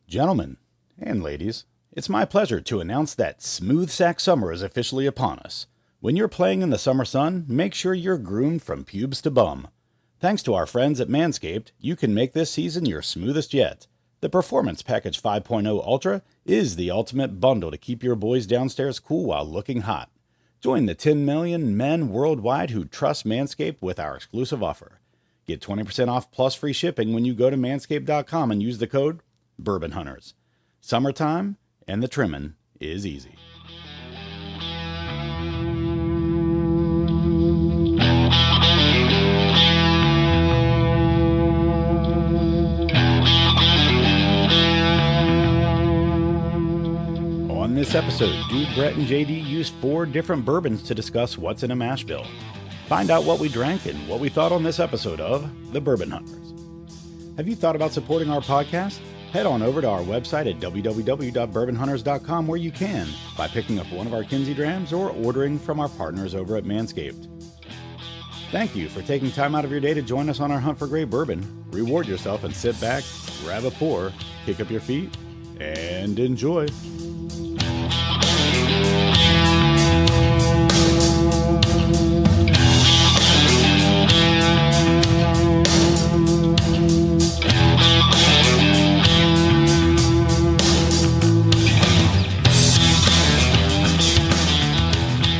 Gentlemen and ladies, it's my pleasure to announce that Smooth Sack Summer is officially upon us. When you're playing in the summer sun, make sure you're groomed from pubes to bum. Thanks to our friends at Manscaped, you can make this season your smoothest yet. The Performance Package 5.0 Ultra is the ultimate bundle to keep your boys downstairs cool while looking hot. Join the 10 million men worldwide who trust Manscaped with our exclusive offer. Get 20% off plus free shipping when you go to manscaped.com and use the code Bourbon Hunters. Summertime and the trimming is easy. On this episode, Dude, Brett, and JD used 4 different bourbons to discuss what's in a Mashbill. Find out what we drank and what we thought on this episode of The Bourbon Hunters. Have you thought about supporting our podcast? Head on over to our website at www.bourbonhunters.com where you can by picking up one of our Kinsey drams or ordering from our partners over at Manscaped. Thank you for taking time out of your day to join us on our hunt for great bourbon. Reward yourself and sit back, grab a pour, kick up your feet, and enjoy.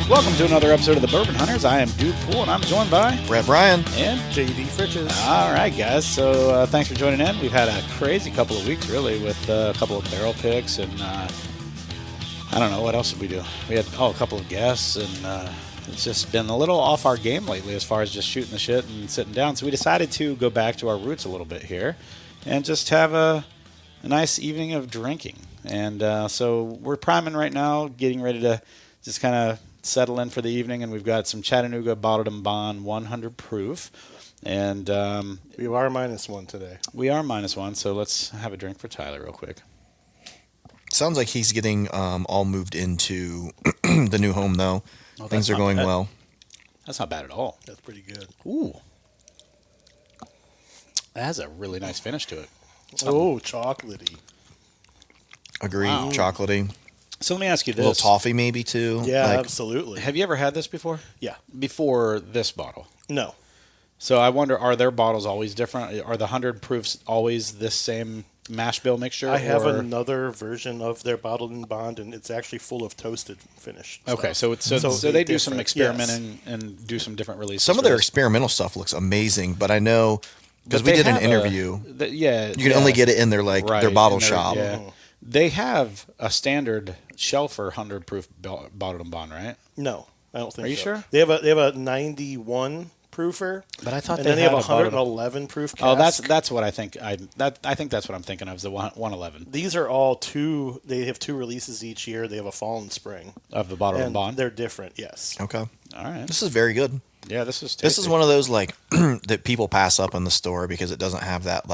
Welcome to another episode of the Bourbon Hunters. I am Dude Poole, and I'm joined by Brett Bryan and JD Fritches. All right, guys. So thanks for joining in. We've had a crazy couple of weeks, really, with a couple of barrel picks, and I don't know, what else did we do? We had a couple of guests, and it's just been a little off our game lately as far as just shooting the shit and sitting down. So we decided to go back to our roots a little bit here and just have a nice evening of drinking. And so we're priming right now, getting ready to just kind of settle in for the evening, and we've got some Chattanooga Bottled and Bond 100 proof, and we are -1 today. We are -1, so let's have a drink for Tyler real quick. Sounds like he's getting all moved into the new home, though. Things are going well. That's not bad at all. That's pretty good. Ooh. That has a really nice finish to it. Oh, chocolatey. Agreed. Wow. Chocolatey. So let me ask you A this. little toffee maybe, too. Yeah, Like, absolutely. Have you ever had this before? Yeah. Before this bottle? No. So I wonder, are their bottles always different? Are the 100 proofs always this same mash bill mixture? I have another version of their Bottled and Bond, and it's actually full of toasted finish. Okay, stuff. so they do some different, experimenting and do some different releases. some of their experimental stuff looks amazing, but I know because we did an interview. You can only get it in their their bottle shop. Yeah. They have a standard shelf for 100 proof Bottled and Bond, right? No, I don't think so. Are you sure? They have a 91 proofer. But I thought and they then they have a had a bottle- 111 proof cask. Oh, that's what I think. I think that's what I'm thinking of, is the 111 These are all two. They have 2 releases each year. They have a fall and spring. of the Bottled and And Bond. they're different, yes. Okay. All right. This is very good. Yeah, this is tasty. This is one of those that people pass up in the store because it doesn't have that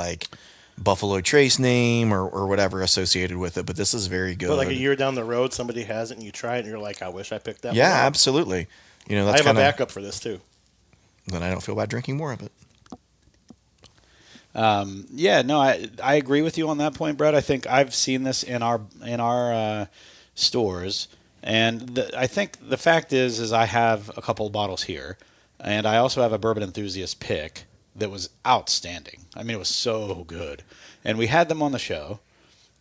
Buffalo Trace name or whatever associated with it, but this is very good. But a year down the road, somebody has it, and you try it, and you're like, I wish I picked that Yeah, one up. absolutely. That's I have kinda, a backup for this, too. Then I don't feel bad drinking more of it. Yeah, no, I agree with you on that point, Brett. I think I've seen this in our stores, and I think the fact is I have a couple of bottles here, and I also have a Bourbon Enthusiast pick that was outstanding. I mean, it was so good, and we had them on the show,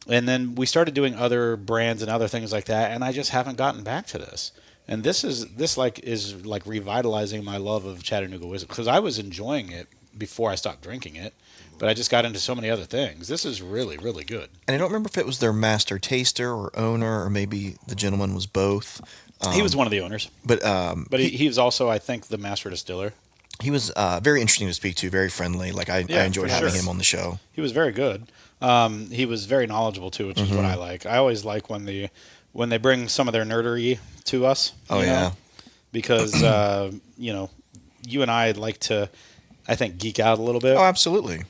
and then we started doing other brands and other things like that, and I just haven't gotten back to this. And this is revitalizing my love of Chattanooga whiskey, because I was enjoying it before I stopped drinking it, but I just got into so many other things. This is really, really good. And I don't remember if it was their master taster or owner, or maybe the gentleman was both. He was one of the owners, but he was also, I think, the master distiller. He was very interesting to speak to, very friendly. I enjoyed having him on the show. He was very good. He was very knowledgeable too, which is what I like. I always like when they bring some of their nerdery to us. Oh yeah, because you and I like to, I think, geek out a little bit. Oh, absolutely.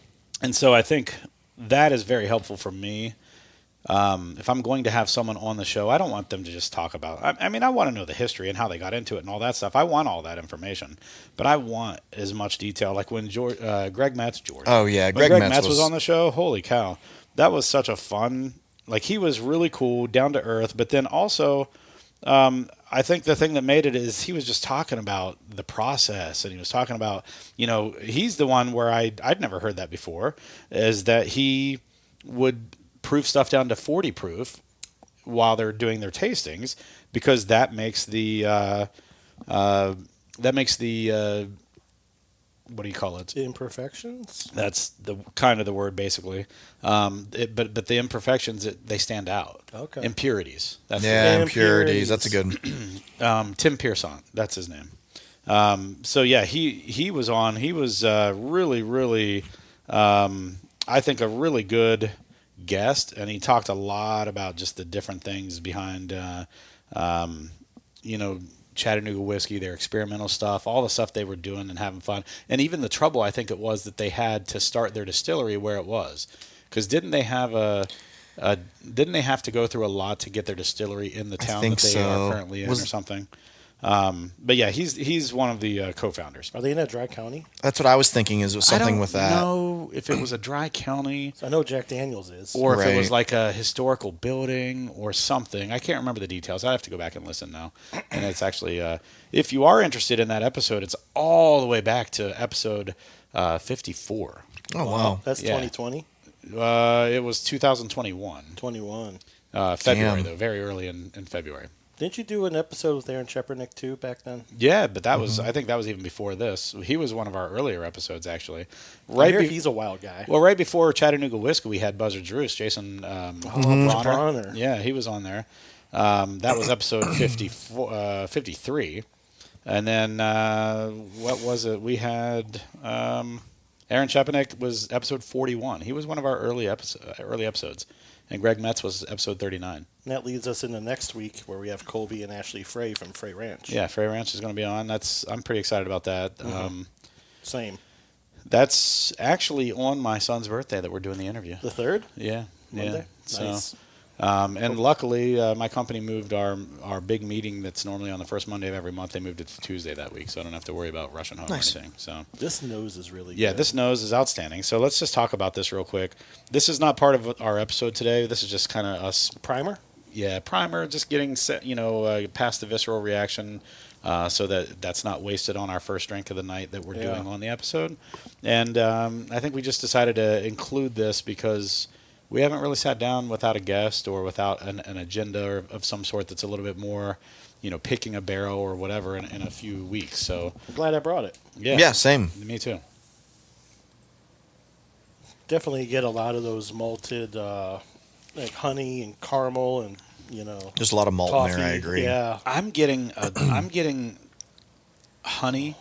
And so I think that is very helpful for me. If I'm going to have someone on the show, I don't want them to just talk about. I mean, I want to know the history and how they got into it and all that stuff. I want all that information, but I want as much detail. Like when Greg Metz, Oh yeah, Greg Metz was on the show. Holy cow! that was such a fun. Like he was really cool, down to earth, but then also. I think the thing that made it is he was just talking about the process, and he was talking about, he's the one where I'd never heard that before, is that he would proof stuff down to 40 proof while they're doing their tastings, because that makes the what do you call it? Imperfections? That's the kind of the word, basically. But the imperfections, they stand out. Okay. Impurities. That's impurities. That's a good. Tim Pearson. That's his name. So yeah, he was on. He was really, really, I think, a really good guest, and he talked a lot about just the different things behind, Chattanooga whiskey, their experimental stuff, all the stuff they were doing and having fun, and even the trouble I think it was that they had to start their distillery where it was, because didn't they have to go through a lot to get their distillery in the town that they are currently in or something? But yeah, he's one of the co-founders. Are they in a dry county? That's what I was thinking. Is something with that? I don't know if it was a dry county. So I know Jack Daniels is, or if it was like a historical building or something. I can't remember the details. I have to go back and listen now. And it's actually, if you are interested in that episode, it's all the way back to episode 54. Oh wow, that's 2020. It was 2021. 21. February though, very early in February. Didn't you do an episode with Aaron Chepernick too back then? Yeah, but that was, I think that was even before this. He was one of our earlier episodes, actually. He's a wild guy. Well, right before Chattanooga Whiskey, we had Buzzard's Roost, Jason Bronner. Yeah, he was on there. That was episode 53. And then, what was it? We had Aaron Chepernick was episode 41. He was one of our early episodes. And Greg Metz was episode 39. And that leads us into next week, where we have Colby and Ashley Frey from Frey Ranch. Yeah, Frey Ranch is going to be on. I'm pretty excited about that. Mm-hmm. Same. That's actually on my son's birthday that we're doing the interview. The 3rd? Yeah. Monday? So, nice. And luckily, my company moved our big meeting that's normally on the first Monday of every month. They moved it to Tuesday that week, so I don't have to worry about rushing home or anything. So this nose is really good. Yeah, this nose is outstanding. So let's just talk about this real quick. This is not part of our episode today. This is just kind of us. Primer? Yeah, primer, just getting set, past the visceral reaction, so that's not wasted on our first drink of the night that we're doing on the episode. And I think we just decided to include this because we haven't really sat down without a guest or without an agenda of some sort that's a little bit more, picking a barrel or whatever in a few weeks. So I'm glad I brought it. Yeah, same. Me too. Definitely get a lot of those malted, like honey and caramel and There's a lot of malt coffee. in there. I agree. Yeah, I'm getting honey,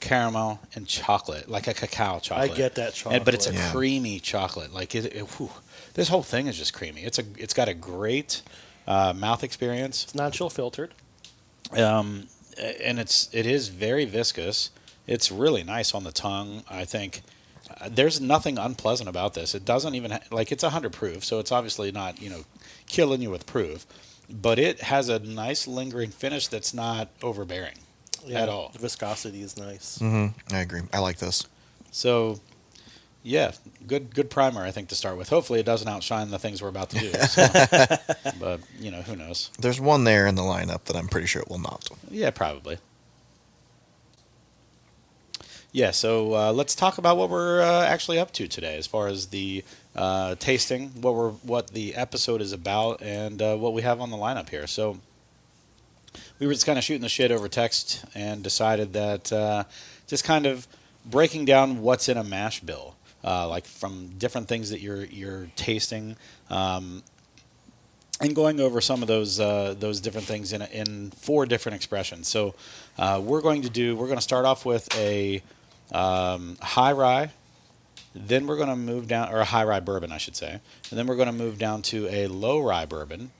caramel, and chocolate, like a cacao chocolate. I get that chocolate, but it's a creamy chocolate. Like this whole thing is just creamy. It's got a great mouth experience. It's non-chill filtered. And it is very viscous. It's really nice on the tongue. I think there's nothing unpleasant about this. It doesn't even it's 100 proof, so it's obviously not killing you with proof, but it has a nice lingering finish that's not overbearing at all. The viscosity is nice. Mm-hmm. I agree. I like this. So, yeah, good primer, I think, to start with. Hopefully it doesn't outshine the things we're about to do. So. But, who knows? There's one there in the lineup that I'm pretty sure it will not. Yeah, probably. Yeah, so let's talk about what we're actually up to today as far as the tasting, what the episode is about, and what we have on the lineup here. So we were just kind of shooting the shit over text and decided that just kind of breaking down what's in a mash bill, like from different things that you're tasting, and going over some of those different things in 4 different expressions. So we're going to start off with a high rye, then we're going to move down, or a high rye bourbon, I should say, and then we're going to move down to a low rye bourbon.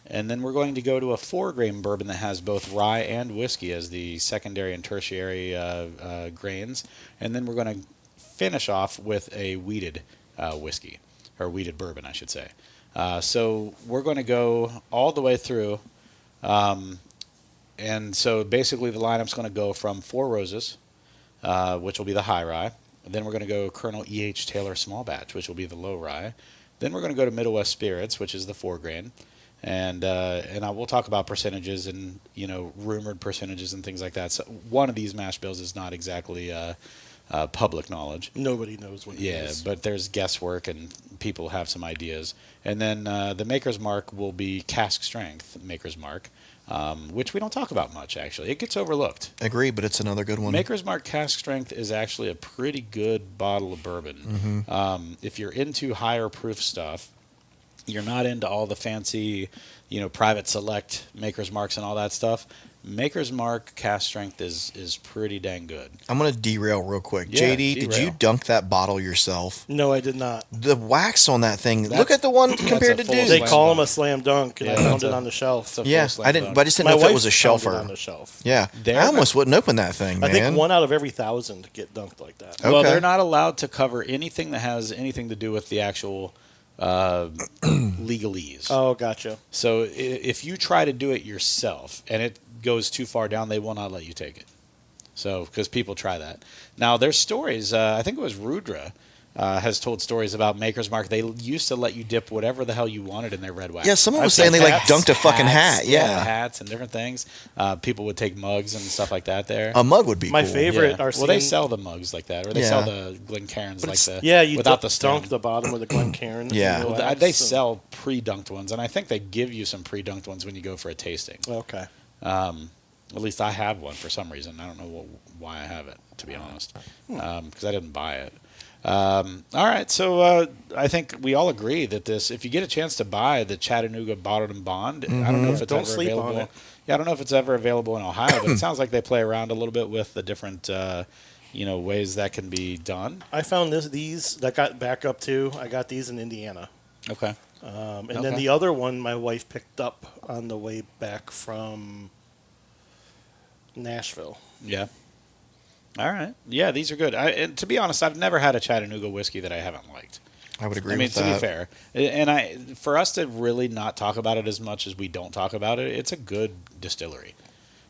And then we're going to go to a 4-grain bourbon that has both rye and whiskey as the secondary and tertiary grains. And then we're going to finish off with a wheated whiskey, or wheated bourbon, I should say. So we're going to go all the way through. And so basically the lineup's going to go from 4 Roses, which will be the high rye. Then we're going to go Colonel E.H. Taylor Small Batch, which will be the low rye. Then we're going to go to Middle West Spirits, which is the 4 grain. And we'll talk about percentages and, rumored percentages and things like that. So one of these mash bills is not exactly public knowledge. Nobody knows what it is. Yeah, but there's guesswork and people have some ideas. And then the Maker's Mark will be cask strength Maker's Mark, which we don't talk about much, actually. It gets overlooked. Agree, but it's another good one. Maker's Mark cask strength is actually a pretty good bottle of bourbon. If you're into higher proof stuff, you're not into all the fancy, private select Maker's Marks and all that stuff, Maker's Mark cask strength is pretty dang good. I'm going to derail real quick. Yeah, JD, did you dunk that bottle yourself? No, I did not. The wax on that thing. Look at the one compared to full Dude. They slam call dunk. them a slam dunk, and I found it on the shelf. Yeah, I didn't. But I just didn't know if it was a found it shelfer. on the shelf. Yeah, They're- I almost wouldn't open that thing, man. I think 1 out of every 1,000 get dunked like that. Okay. Well, they're not allowed to cover anything that has anything to do with the actual legalese. Oh, gotcha. So if you try to do it yourself and it goes too far down, they will not let you take it. So because people try that. Now there's stories. I think it was Rudra has told stories about Maker's Mark. They used to let you dip whatever the hell you wanted in their red wax. Yeah, someone was I've saying they seen like hats, dunked a fucking hat. Yeah, hats and different things. People would take mugs and stuff like that there. a mug would be My cool. favorite Yeah. are Well, they seen- sell the mugs like that, or they Yeah. sell the Glencairns like the Yeah, you without the dunk stem. the bottom of the Glencairn. Yeah. in the Well, wax they and- sell pre-dunked ones, and I think they give you some pre-dunked ones when you go for a tasting. Okay. At least I have one for some reason. I don't know why I have it, to be honest, because I didn't buy it. All right, so I think we all agree that if you get a chance to buy the Chattanooga Bottled and Bond, I don't know if it's Don't ever sleep on available. it. Yeah, I don't know if it's ever available in Ohio, but it sounds like they play around a little bit with the different, ways that can be done. I found these that got back up too. I got these in Indiana. Okay. And then Okay. the other one my wife picked up on the way back from Nashville. Yeah. All right. Yeah, these are good. And to be honest, I've never had a Chattanooga whiskey that I haven't liked. I would agree I mean, with to that. be fair, and for us to really not talk about it as much as we don't talk about it, it's a good distillery.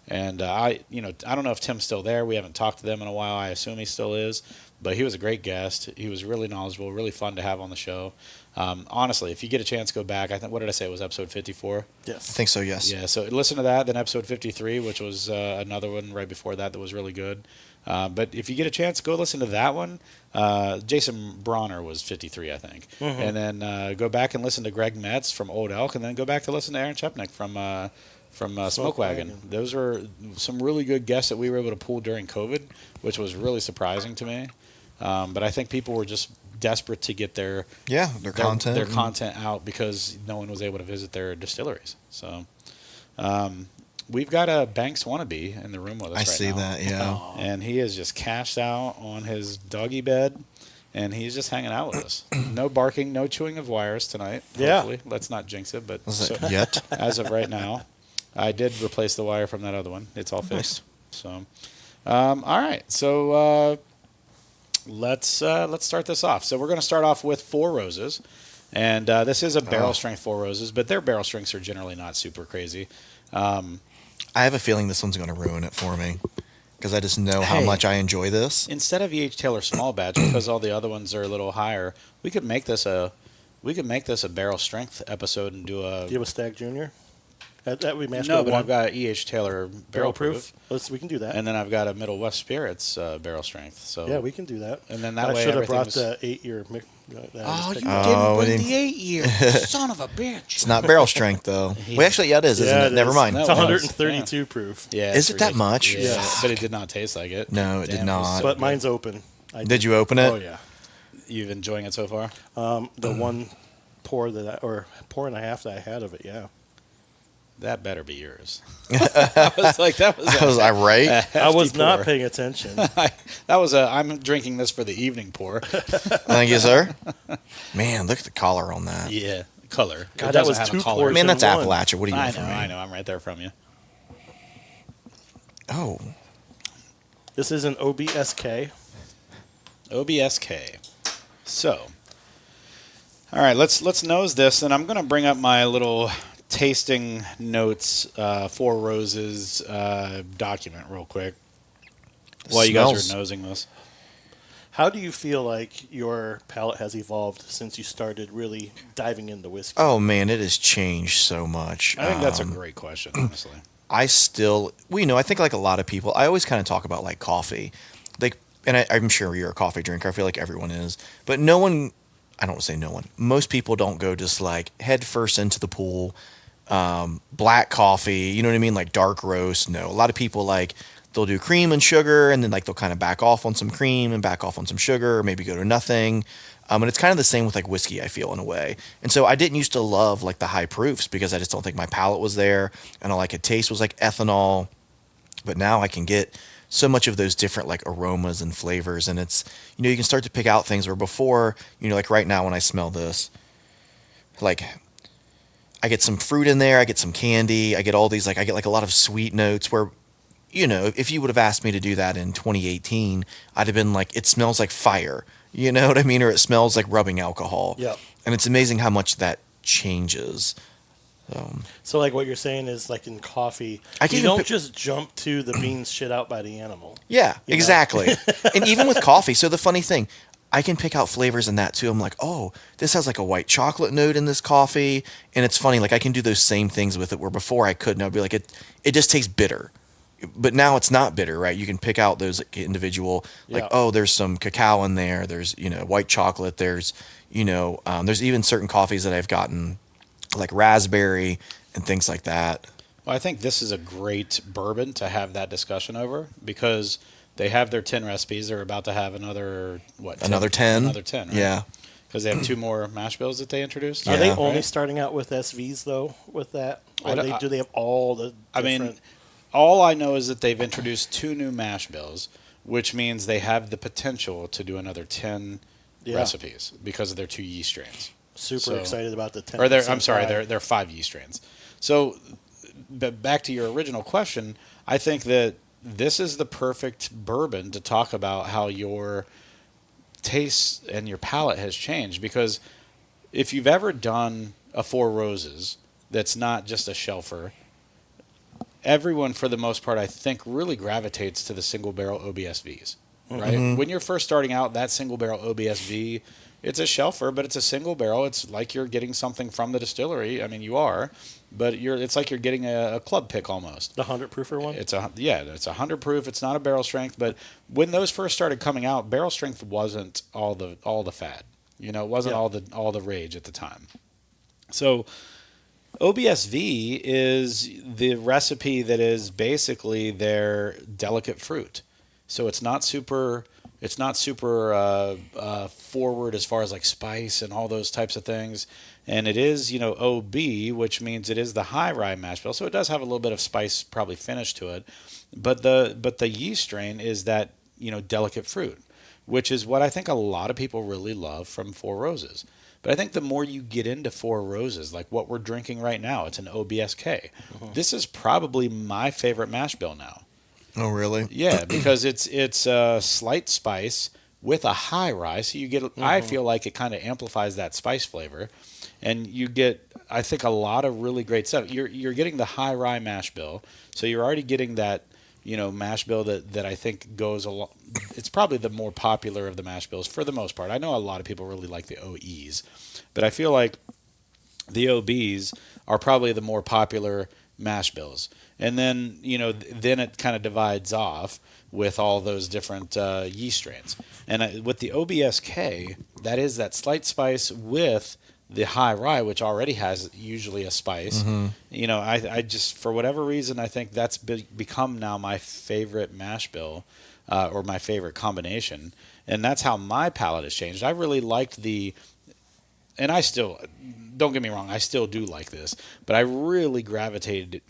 And I don't know if Tim's still there. We haven't talked to them in a while. I assume he still is, but he was a great guest. He was really knowledgeable, really fun to have on the show. Honestly, if you get a chance, go back. I think, what did I say? It was episode 54. I Yes. think so. Yes. Yeah, so listen to that. Then episode 53, which was another one right before that was really good. But if you get a chance, go listen to that one. Jason Bronner was 53, I think. And then go back and listen to Greg Metz from Old Elk, and then go back to listen to Aaron Chepnick from Smoke Wagon. Those are some really good guests that we were able to pull during COVID, which was really surprising to me. But I think people were just desperate to get their content out because no one was able to visit their distilleries. So we've got a Banks wannabe in the room with us I right see now. that. Yeah. And he is just cashed out on his doggy bed, and he's just hanging out with us. No barking, no chewing of wires tonight. Yeah. Hopefully. Let's not jinx it, but Was it yet? as of right now, I did replace the wire from that other one. It's all fixed. So, all right. So let's start this off. So we're going to start off with Four Roses, and this is a barrel strength Four Roses, but their barrel strengths are generally not super crazy. I have a feeling this one's going to ruin it for me because I just know how Hey. much I enjoy this. Instead of E.H. Taylor small batch, because all the other ones are a little higher, we could make this a barrel strength episode and do a Do you have a Stag Junior? That we matched no, with but one. I've got E.H. Taylor barrel proof, We can do that. and then I've got a Middle West Spirits barrel strength. So yeah, we can do that. and then that I way should have brought everything's- the 8-year. Oh, you Oh, I didn't bring didn't- the 8 year, son of a bitch. It's not barrel strength though. Well, actually, yeah, it is, isn't Yeah, it? it Never is. mind. No. It's It was, 132 proof. Yeah, Is it's it that ridiculous. much? Yeah, Yes. but it did not taste like it. No, it did Damn, was not. so But good. mine's open. Did you open it? Oh yeah. You've enjoying it so far? The one pour and a half that I had of it. Yeah. That better be yours. I was like, that was. Was I right? I was not pour. paying attention. I'm drinking this for the evening pour. Thank you, sir. Man, look at the collar on that. Yeah, color. God, It that doesn't was have a 2 collar. pours Man, that's in one. Appalachia. What do you I want know, from me? I know. I'm right there from you. Oh, This is an OBSK. OBSK. So, all right, let's nose this, and I'm going to bring up my little tasting notes, Four Roses document real quick while you guys Smells- are nosing this. How do you feel like your palate has evolved since you started really diving into whiskey? Oh man, it has changed so much. I think that's a great question, honestly. I still, well, you know, I think like a lot of people, I always kind of talk about like coffee, like, and I'm sure you're a coffee drinker. I feel like everyone is, but no one, I don't say no one. Most people don't go just like head first into the pool, black coffee. You know what I mean? Like dark roast. No, a lot of people like they'll do cream and sugar, and then like they'll kind of back off on some cream and back off on some sugar, or maybe go to nothing. And it's kind of the same with like whiskey, I feel, in a way. And so I didn't used to love like the high proofs because I just don't think my palate was there, and all I could taste was like ethanol. But now I can get so much of those different like aromas and flavors, and it's, you know, you can start to pick out things where before, you know, like right now when I smell this, like I get some fruit in there, I get some candy, I get all these, like I get like a lot of sweet notes where, you know, if you would have asked me to do that in 2018, I'd have been like, it smells like fire. You know what I mean? Or it smells like rubbing alcohol. Yep. And it's amazing how much that changes. So, like what you're saying is, like in coffee, I can you even don't pick- just jump to the beans shit out by the animal. Yeah, You know? exactly. And even with coffee. So the funny thing, I can pick out flavors in that too. I'm like, oh, this has like a white chocolate note in this coffee. And it's funny, like I can do those same things with it where before I couldn't. I'd be like, it just tastes bitter. But now it's not bitter, right? You can pick out those individual, like, Yeah. oh, there's some cacao in there. There's, you know, white chocolate. There's, you know, there's even certain coffees that I've gotten, like raspberry and things like that. Well, I think this is a great bourbon to have that discussion over because they have their 10 recipes. They're about to have another, what? 10? Another 10? Another 10, right? Yeah. Because they have 2 more mash bills that they introduced. Are they Yeah. only Right? starting out with SVs though? With that, I or don't- do they have all the? I mean, different- all I know is that they've introduced 2 new mash bills, which means they have the potential to do another 10 Yeah. recipes because of their 2 yeast strains. super so- excited about the 10. Or they're, I'm sorry, they're 5 yeast strains. So, but back to your original question, I think that this is the perfect bourbon to talk about how your taste and your palate has changed. Because if you've ever done a Four Roses that's not just a shelfer, everyone, for the most part, I think, really gravitates to the single barrel OBSVs. Right? When you're first starting out, that single barrel OBSV, it's a shelfer, but it's a single barrel. It's like you're getting something from the distillery. I mean, you are, but it's like you're getting a club pick almost. the 100 proofer one. It's 100 proof. It's not a barrel strength, but when those first started coming out, barrel strength wasn't all the fad. You know, it wasn't Yeah. all the rage at the time. So OBSV is the recipe that is basically their delicate fruit. So it's not super forward as far as like spice and all those types of things. And it is, you know, OB, which means it is the high rye mash bill. So it does have a little bit of spice probably finish to it. But the yeast strain is that, you know, delicate fruit, which is what I think a lot of people really love from Four Roses. But I think the more you get into Four Roses, like what we're drinking right now, it's an OBSK. This is probably my favorite mash bill now. Oh, really? Yeah, because it's a slight spice with a high rye, so you get. I feel like it kind of amplifies that spice flavor, and you get, I think, a lot of really great stuff. You're getting the high rye mash bill, so you're already getting that, you know, mash bill that I think goes along. It's probably the more popular of the mash bills for the most part. I know a lot of people really like the OEs, but I feel like the OBs are probably the more popular mash bills. And then, you know, then it kind of divides off with all those different yeast strains. And with the OBSK, that is that slight spice with the high rye, which already has usually a spice. You know, I just, for whatever reason, I think that's become now my favorite mash bill or my favorite combination. And that's how my palate has changed. I really liked and I still, don't get me wrong, I still do like this, but I really gravitated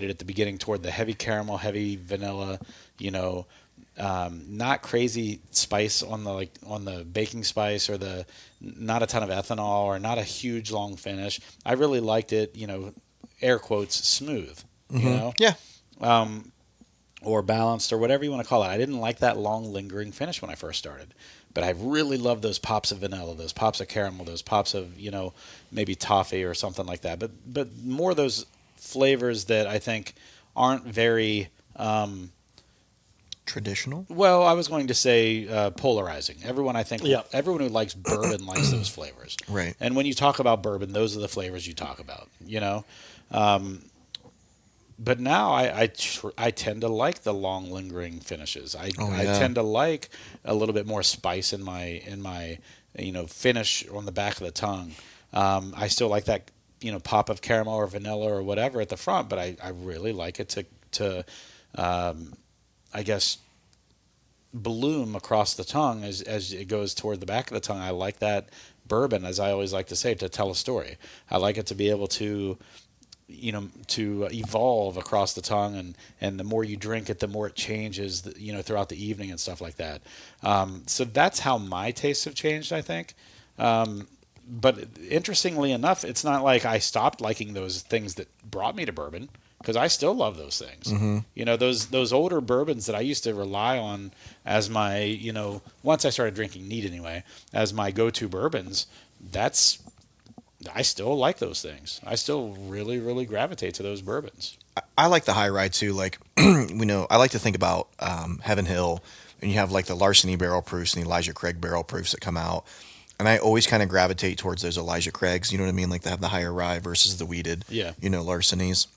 at the beginning toward the heavy caramel, heavy vanilla, you know, not crazy spice on the baking spice or not a ton of ethanol or not a huge long finish. I really liked it, you know, air quotes, smooth, you know? Yeah. Or balanced or whatever you want to call it. I didn't like that long lingering finish when I first started. But I really love those pops of vanilla, those pops of caramel, those pops of, you know, maybe toffee or something like that. But more those flavors that I think aren't very Traditional? Well, I was going to say polarizing. Yeah. Everyone who likes bourbon likes those flavors. Right. And when you talk about bourbon, those are the flavors you talk about, But now I tend to like the long lingering finishes. Oh, I yeah. tend to like a little bit more spice in my finish on the back of the tongue. I still like that pop of caramel or vanilla or whatever at the front, but I really like it to I guess bloom across the tongue as it goes toward the back of the tongue. I like that bourbon, as I always like to say, to tell a story. I like it to be able to to evolve across the tongue, and the more you drink it, the more it changes, throughout the evening and stuff like that. So that's how my tastes have changed, I think. But interestingly enough, it's not like I stopped liking those things that brought me to bourbon, because I still love those things. Those older bourbons that I used to rely on as my, once I started drinking neat anyway, as my go-to bourbons, I still like those things. I still really, really gravitate to those bourbons. I like the high ride too. Like, I like to think about Heaven Hill, and you have like the Larceny barrel proofs and the Elijah Craig barrel proofs that come out. And I always kind of gravitate towards those Elijah Craigs, you know what I mean? Like they have the higher rye versus the wheated, Yeah. Larcenys.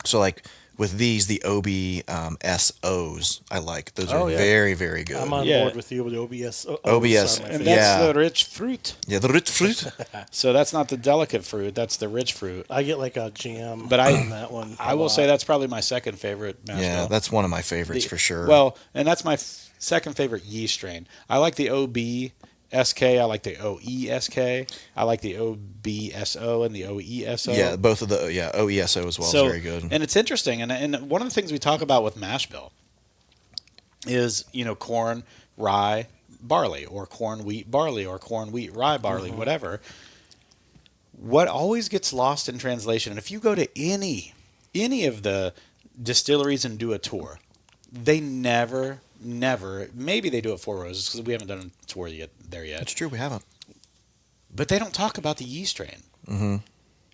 So like with these, the OBSOs, I like. Those are very, very good. I'm on Yeah. board with you with the OBS. OBS, are my And favorite. that's the rich fruit. Yeah, the rich fruit. So that's not the delicate fruit. That's the rich fruit. I get like a jam But on that one. I will say that's probably my second favorite mash Yeah, bill. that's one of my favorites for sure. Well, and that's my second favorite yeast strain. I like the OBSK. I like the OESK. I like the OBSO and the OESO. yeah, both of the OESO as well is very good. And it's interesting. And one of the things we talk about with mash bill is, corn, rye, barley, or corn, wheat, barley, or corn, wheat, rye, barley, whatever. What always gets lost in translation, and if you go to any of the distilleries and do a tour, they never, maybe they do it Four Roses because we haven't done a tour there yet. It's true, we haven't. But they don't talk about the yeast strain. Mm-hmm.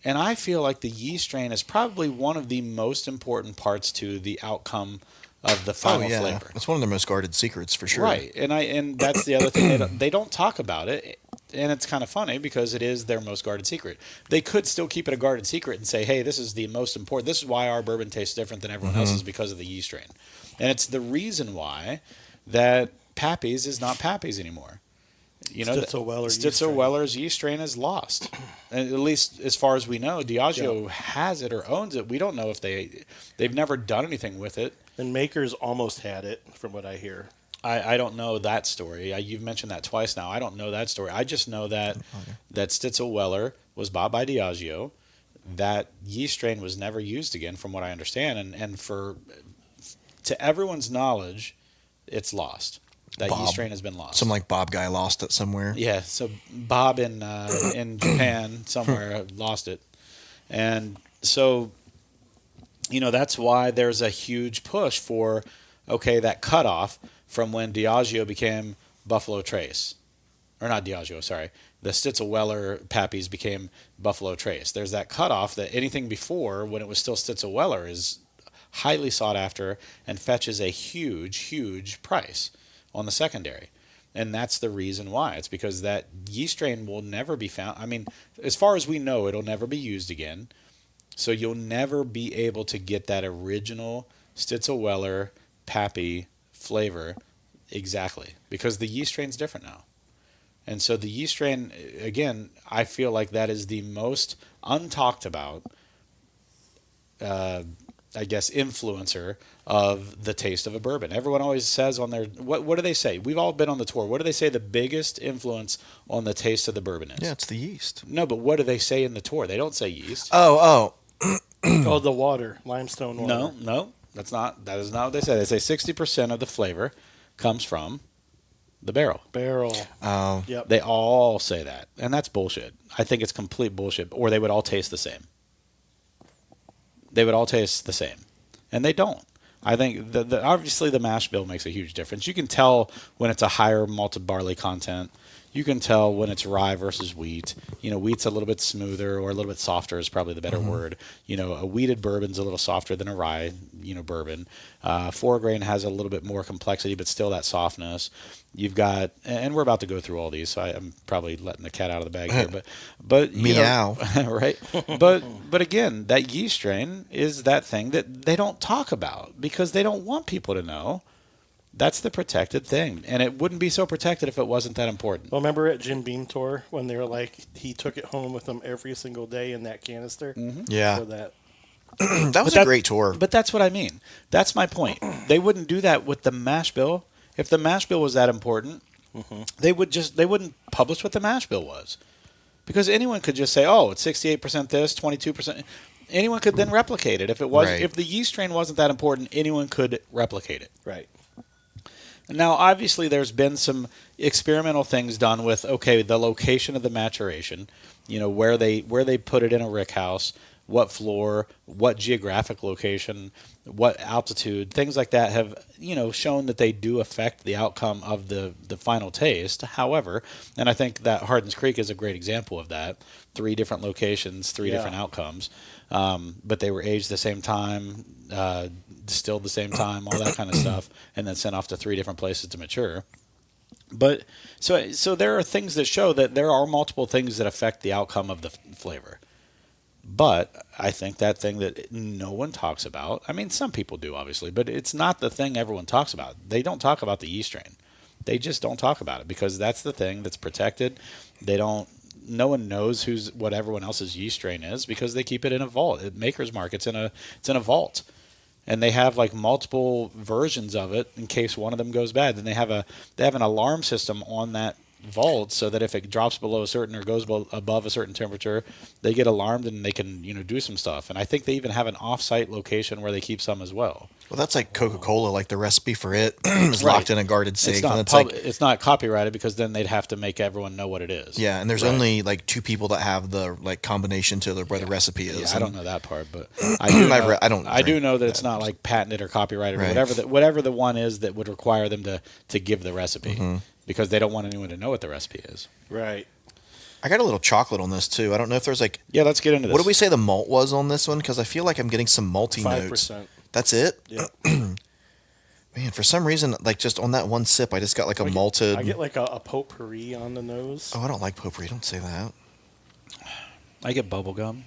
And I feel like the yeast strain is probably one of the most important parts to the outcome of the final flavor. It's one of the most guarded secrets for sure. Right, and that's the other thing. They don't talk about it, and it's kind of funny because it is their most guarded secret. They could still keep it a guarded secret and say, hey, this is the most important. This is why our bourbon tastes different than everyone else's because of the yeast strain. And it's the reason why that Pappy's is not Pappy's anymore. Stitzel-Weller's yeast strain is lost. And at least as far as we know, Diageo has it or owns it. We don't know if they've never done anything with it. And Makers almost had it, from what I hear. I don't know that story. You've mentioned that twice now. I don't know that story. I just know that Stitzel-Weller was bought by Diageo. That yeast strain was never used again, from what I understand. And to everyone's knowledge, it's lost. That yeast strain has been lost. Some like Bob guy lost it somewhere. Yeah, so Bob in Japan somewhere lost it. And so, that's why there's a huge push for, that cutoff from when Diageo became Buffalo Trace. Or not Diageo, sorry. The Stitzel-Weller Pappy's became Buffalo Trace. There's that cutoff that anything before, when it was still Stitzel-Weller, is highly sought after and fetches a huge, huge price on the secondary. And that's the reason why. It's because that yeast strain will never be found. I mean, as far as we know, it'll never be used again. So you'll never be able to get that original Stitzel-Weller Pappy flavor exactly, because the yeast strain's different now. And so the yeast strain, again, I feel like that is the most untalked about, influencer of the taste of a bourbon. Everyone always says on their, what do they say? We've all been on the tour. What do they say the biggest influence on the taste of the bourbon is? Yeah, it's the yeast. No, but what do they say in the tour? They don't say yeast. Oh. Oh, the water, limestone water. No, that is not what they say. They say 60% of the flavor comes from the barrel. Oh. Yep. They all say that, and that's bullshit. I think it's complete bullshit, or they would all taste the same. They would all taste the same, and they don't. I think obviously the mash bill makes a huge difference. You can tell when it's a higher malted barley content. you can tell when it's rye versus wheat. Wheat's a little bit smoother or a little bit softer is probably the better word. A wheated bourbon's a little softer than a rye, bourbon. 4-grain has a little bit more complexity, but still that softness. You've got, and we're about to go through all these, so I'm probably letting the cat out of the bag here, but Meow. right? But again, that yeast strain is that thing that they don't talk about because they don't want people to know. That's the protected thing, and it wouldn't be so protected if it wasn't that important. Well, remember at Jim Beam Tour when they were like, he took it home with him every single day in that canister? Yeah. For that. That was a great tour. But that's what I mean. That's my point. They wouldn't do that with the mash bill. If the mash bill was that important, they wouldn't publish what the mash bill was. Because anyone could just say, oh, it's 68% this, 22%. Anyone could then replicate it. If it was, if the yeast strain wasn't that important, anyone could replicate it. Right. Now, obviously, there's been some experimental things done with, the location of the maturation, where they put it in a rick house, what floor, what geographic location, what altitude, things like that have, shown that they do affect the outcome of the final taste. However, and I think that Hardin's Creek is a great example of that, 3 different locations, 3 different outcomes, but they were aged the same time, distilled the same time, all that kind of stuff, and then sent off to 3 different places to mature. But so there are things that show that there are multiple things that affect the outcome of the flavor. But I think that thing that no one talks about, I mean, some people do, obviously, but it's not the thing everyone talks about. They don't talk about the yeast strain. They just don't talk about it because that's the thing that's protected. No one knows what everyone else's yeast strain is because they keep it in a vault. At Maker's Mark, it's in a vault. And they have like multiple versions of it in case one of them goes bad. Then they have an alarm system on that vault so that if it drops below a certain or goes above a certain temperature, they get alarmed and they can do some stuff. And I think they even have an off-site location where they keep some as well. Well, that's like Coca-Cola. Like the recipe for it is locked in a guarded safe. It's not copyrighted because then they'd have to make everyone know what it is. Yeah, and there's only like 2 people that have the like combination to where the recipe is. Yeah, I don't know that part, but I do know that it's not like patented or copyrighted or whatever the one is that would require them to give the recipe because they don't want anyone to know what the recipe is. Right. I got a little chocolate on this too. I don't know if there's like let's get into this. What did we say the malt was on this one? Because I feel like I'm getting some malty 5%. notes. That's it? Yeah. Man, for some reason, like just on that one sip, I just got like a malted. I get like a potpourri on the nose. Oh, I don't like potpourri. Don't say that. I get bubble gum.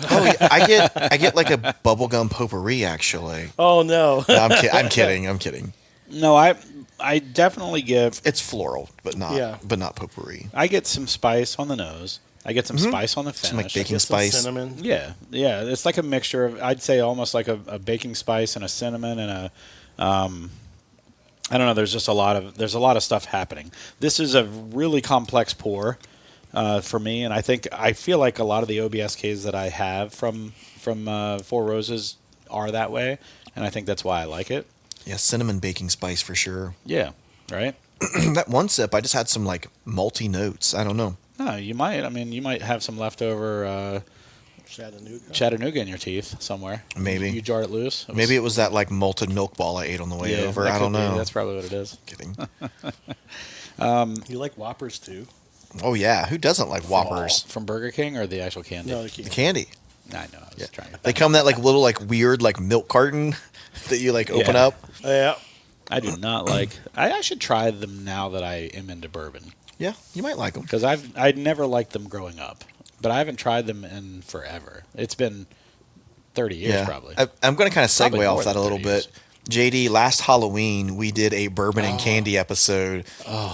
Oh, yeah, I get like a bubblegum potpourri actually. Oh no. No, I'm kidding. No, I definitely give. It's floral, but not potpourri. I get some spice on the nose. I get some spice on the finish. Some like baking spice. Cinnamon. Yeah. It's like a mixture of, I'd say almost like a baking spice and a cinnamon and a, I don't know. There's just a lot of stuff happening. This is a really complex pour for me, and I feel like a lot of the OBSKs that I have from Four Roses are that way, and I think that's why I like it. Yeah, cinnamon baking spice for sure. Yeah. Right. That one sip, I just had some like malty notes. I don't know. No, you might. I mean, you might have some leftover Chattanooga in your teeth somewhere. Maybe. You jar it loose. Maybe it was that like malted milk ball I ate on the way over. I don't know. That's probably what it is. Kidding. You like Whoppers too? Oh yeah, who doesn't like Whoppers? From Burger King or the actual candy? No, The candy. I know. I was trying to. They come that like little like weird like milk carton that you like open up. Yeah. I do not like. I should try them now that I am into bourbon. Yeah, you might like them. Because I'd never liked them growing up, but I haven't tried them in forever. It's been 30 years probably. I'm going to kind of Probably segue more off that than a little 30 years. bit. JD, last Halloween we did a bourbon and candy episode.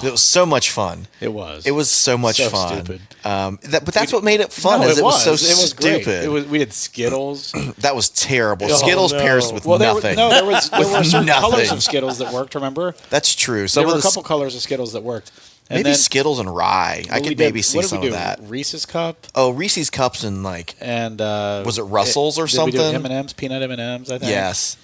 It was so much fun. It was. It was so much So fun. stupid. But that's what made it fun. No, Is it was so It was stupid. great. We had Skittles. That was terrible. Oh, Skittles no. pairs with Well, there nothing. were certain colors nothing. of Skittles that worked. Remember, That's true. there were a couple colors of Skittles that worked. And maybe then, Skittles and rye. I what we could did- maybe see what did some we of do? that. Reese's cup Oh, Reese's cups and like and was it Russell's or did we do something? M&Ms, peanut M&Ms. I think. Yes.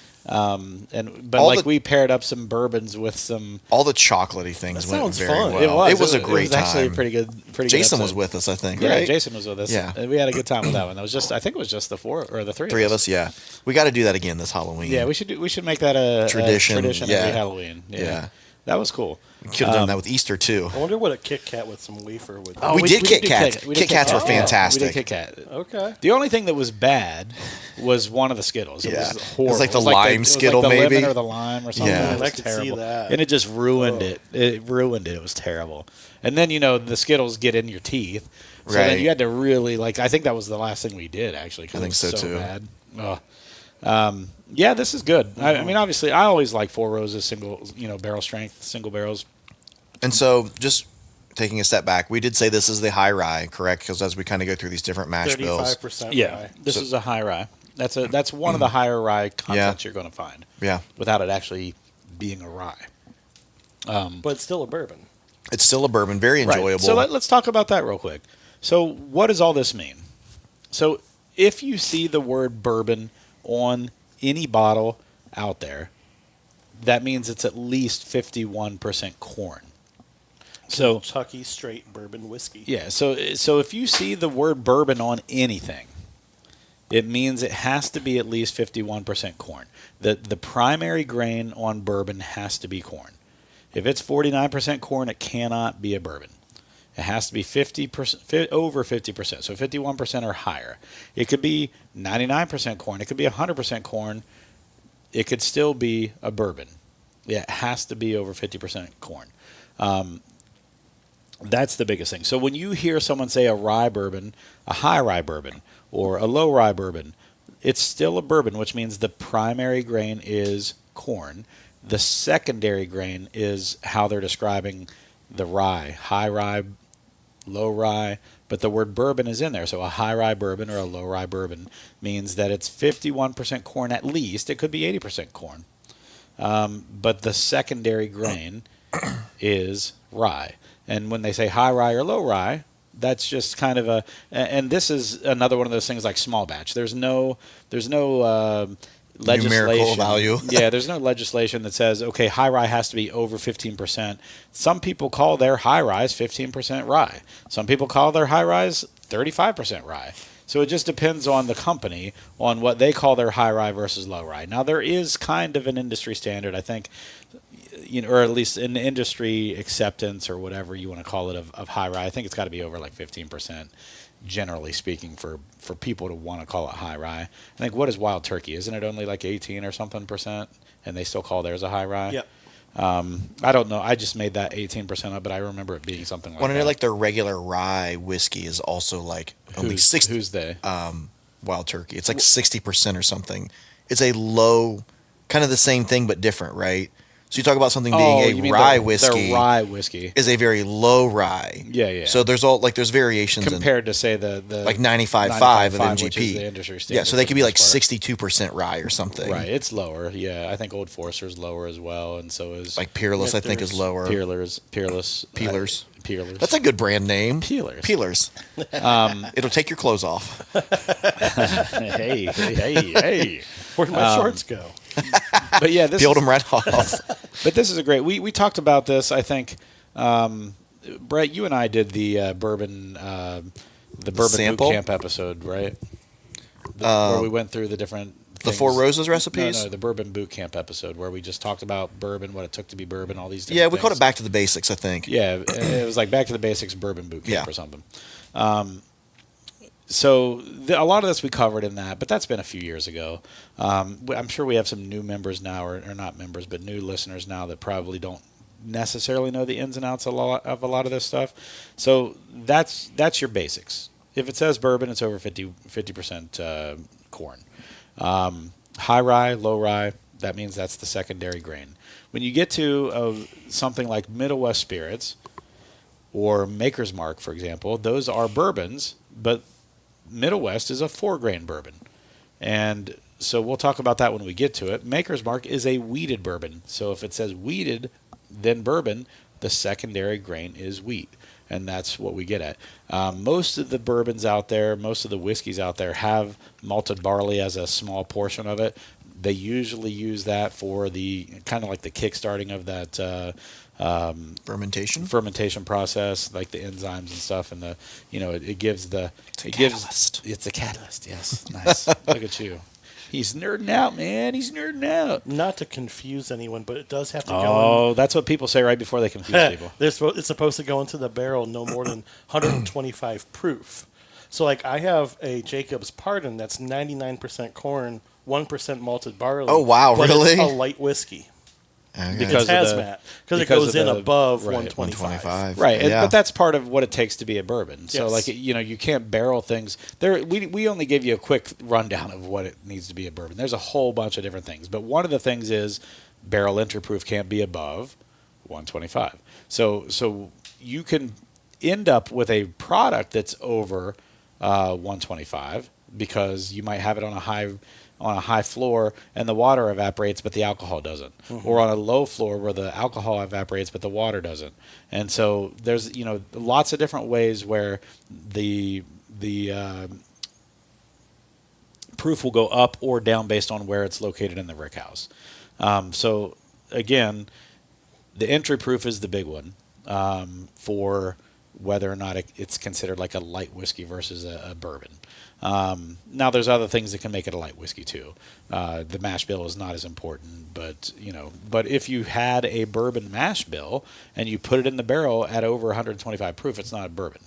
We paired up some bourbons with some. All the chocolatey things That went sounds very fun. well. It was a It great was actually a time. pretty good. Jason good was episode. with us, I think. Yeah, right? Jason was with us. Yeah. And we had a good time with that one. That was just. I think it was just the three. Three of us. Yeah, we got to do that again this Halloween. Yeah, we should make that a Tradition, every yeah. Halloween. Yeah. That was cool. We could have done that with Easter too. I wonder what a Kit Kat with some wafer would do. Oh, we did Kit do Kats. We did Kit Kats were Kats. fantastic. We did Kit Kat. Okay. The only thing that was bad was one of the Skittles. It Yeah. was It was horrible. like the lime Skittle, the maybe? lemon or the lime or something. Yeah. It was I could see terrible. that. And it just ruined it. It ruined it. It was terrible. And then, the Skittles get in your teeth. So Right. then you had to really, I think that was the last thing we did, actually. 'Cause I think it was so, too. bad. Ugh. Yeah, this is good. I mean, obviously, I always like Four Roses single, barrel strength, single barrels. And so, just taking a step back, we did say this is the high rye, correct? Because as we kind of go through these different mash bills, 35% Yeah, rye. this is a high rye. That's one of the higher rye contents you're going to find. yeah, Without it actually being a rye. But it's still a bourbon. it's still a bourbon, very enjoyable. Right. So let's talk about that real quick. So what does all this mean? So if you see the word bourbon on any bottle out there, that means it's at least 51% corn. So Kentucky straight bourbon whiskey. yeah, so if you see the word bourbon on anything, it means it has to be at least 51% corn. The primary grain on bourbon has to be corn. If it's 49% corn, it cannot be a bourbon. It has to be 50%, over 50%, so 51% or higher. It could be 99% corn. It could be 100% corn. It could still be a bourbon. Yeah, it has to be over 50% corn. That's the biggest thing. So when you hear someone say a rye bourbon, a high rye bourbon, or a low rye bourbon, it's still a bourbon, which means the primary grain is corn. The secondary grain is how they're describing the rye, high rye, low rye, but the word bourbon is in there. So a high rye bourbon or a low rye bourbon means that it's 51% corn at least. It could be 80% corn. But the secondary grain is rye. And when they say high rye or low rye, that's just kind of a, and this is another one of those things like small batch. There's no legislation. Numerical value. Yeah, there's no legislation that says, okay, high rye has to be over 15%. Some people call their high rise 15% rye. Some people call their high rise 35% rye. So it just depends on the company on what they call their high rye versus low rye. Now, there is kind of an industry standard, I think, or at least an industry acceptance or whatever you want to call it of high rye. I think it's got to be over like 15%. Generally speaking, for people to want to call it high rye. I think, what is Wild Turkey? Isn't it only like 18 or something %? And they still call theirs a high rye? Yep. I don't know. I just made that 18% up, but I remember it being something like Want to that. know, like their regular rye whiskey is also like only 60. Who's they? Wild Turkey. It's like 60% or something. It's a low, kind of the same thing but different, right? So you talk about something being you a mean rye their whiskey. rye whiskey. Is a very low rye. Yeah. So there's variations Compared to, say, the like 95.5 of 95.5, which is MGP. the industry Yeah, standard so they for could the be most like part. 62% rye or something. Right, it's lower. Yeah, I think Old Forester's lower as well, and so is Like Peerless, I think, is lower. Peelers. Peelers. Peelers. That's a good brand name. Peelers. Peelers. It'll take your clothes off. Hey. Where'd my shorts go? But yeah, this Peeled is, them right off. but this is a great. We talked about this. I think, Brett, you and I did the bourbon boot sample? camp episode, right? Where we went through the different. The Four Roses recipes? No, the bourbon boot camp episode where we just talked about bourbon, what it took to be bourbon, all these. Yeah, Different we called things. it Back to the Basics, I think. Yeah, it was like Back to the Basics bourbon boot camp Yeah. or something. So a lot of this we covered in that, but that's been a few years ago. I'm sure we have some new members now, or not members, but new listeners now that probably don't necessarily know the ins and outs of a lot of this stuff. So that's your basics. If it says bourbon, it's over 50% corn. High rye, low rye, that means that's the secondary grain. When you get to something like Middle West Spirits or Maker's Mark, for example, those are bourbons, but Middle West is a 4-grain bourbon. And so we'll talk about that when we get to it. Maker's Mark is a wheated bourbon. So if it says wheated, then bourbon, the secondary grain is wheat. And that's what we get at. Most of the bourbons out there, most of the whiskeys out there have malted barley as a small portion of it. They usually use that for the kind of like the kickstarting of that fermentation process, like the enzymes and stuff, and it gives the catalyst. It's a catalyst. Yes, nice. Look at you. He's nerding out, man. He's nerding out. Not to confuse anyone, but it does have to go in. Oh, that's what people say right before they confuse people. It's supposed to go into the barrel no more than 125 proof. So, like, I have a Jacob's Pardon that's 99% corn, 1% malted barley. Oh, wow, but really? It's a light whiskey. Okay. It's Because hazmat. Because it goes in above right, 125. Right, Yeah. but that's part of what it takes to be a bourbon. So, Yes. like, you can't barrel things. We only gave you a quick rundown of what it needs to be a bourbon. There's a whole bunch of different things, but one of the things is barrel entry proof can't be above 125. So you can end up with a product that's over 125 because you might have it on a high floor and the water evaporates but the alcohol doesn't, or on a low floor where the alcohol evaporates but the water doesn't. And so there's lots of different ways where the proof will go up or down based on where it's located in the rick house. So again, the entry proof is the big one for whether or not it's considered like a light whiskey versus a bourbon. Now there's other things that can make it a light whiskey too. The mash bill is not as important, but if you had a bourbon mash bill and you put it in the barrel at over 125 proof, it's not a bourbon.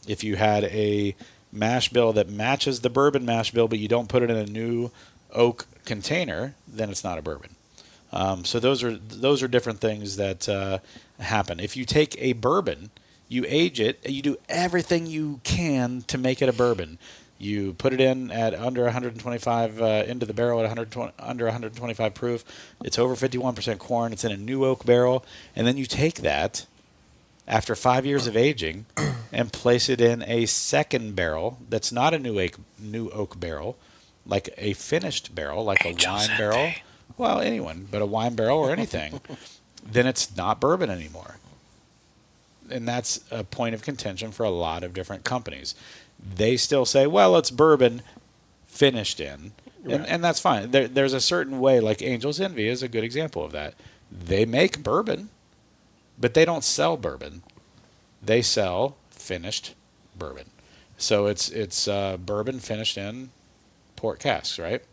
If you had a mash bill that matches the bourbon mash bill, but you don't put it in a new oak container, then it's not a bourbon. So those are different things that happen. If you take a bourbon, you age it, you do everything you can to make it a bourbon. You put it in at under 125 into the barrel at under 125 proof. It's over 51% corn. It's in a new oak barrel, and then you take that after 5 years of aging and place it in a second barrel that's not a new oak barrel, like a finished barrel, like a wine barrel. Well, anyone, but a wine barrel or anything, then it's not bourbon anymore. And that's a point of contention for a lot of different companies. They still say, well, it's bourbon finished in, and that's fine. There's a certain way, like Angel's Envy is a good example of that. They make bourbon, but they don't sell bourbon. They sell finished bourbon. So it's bourbon finished in port casks, right?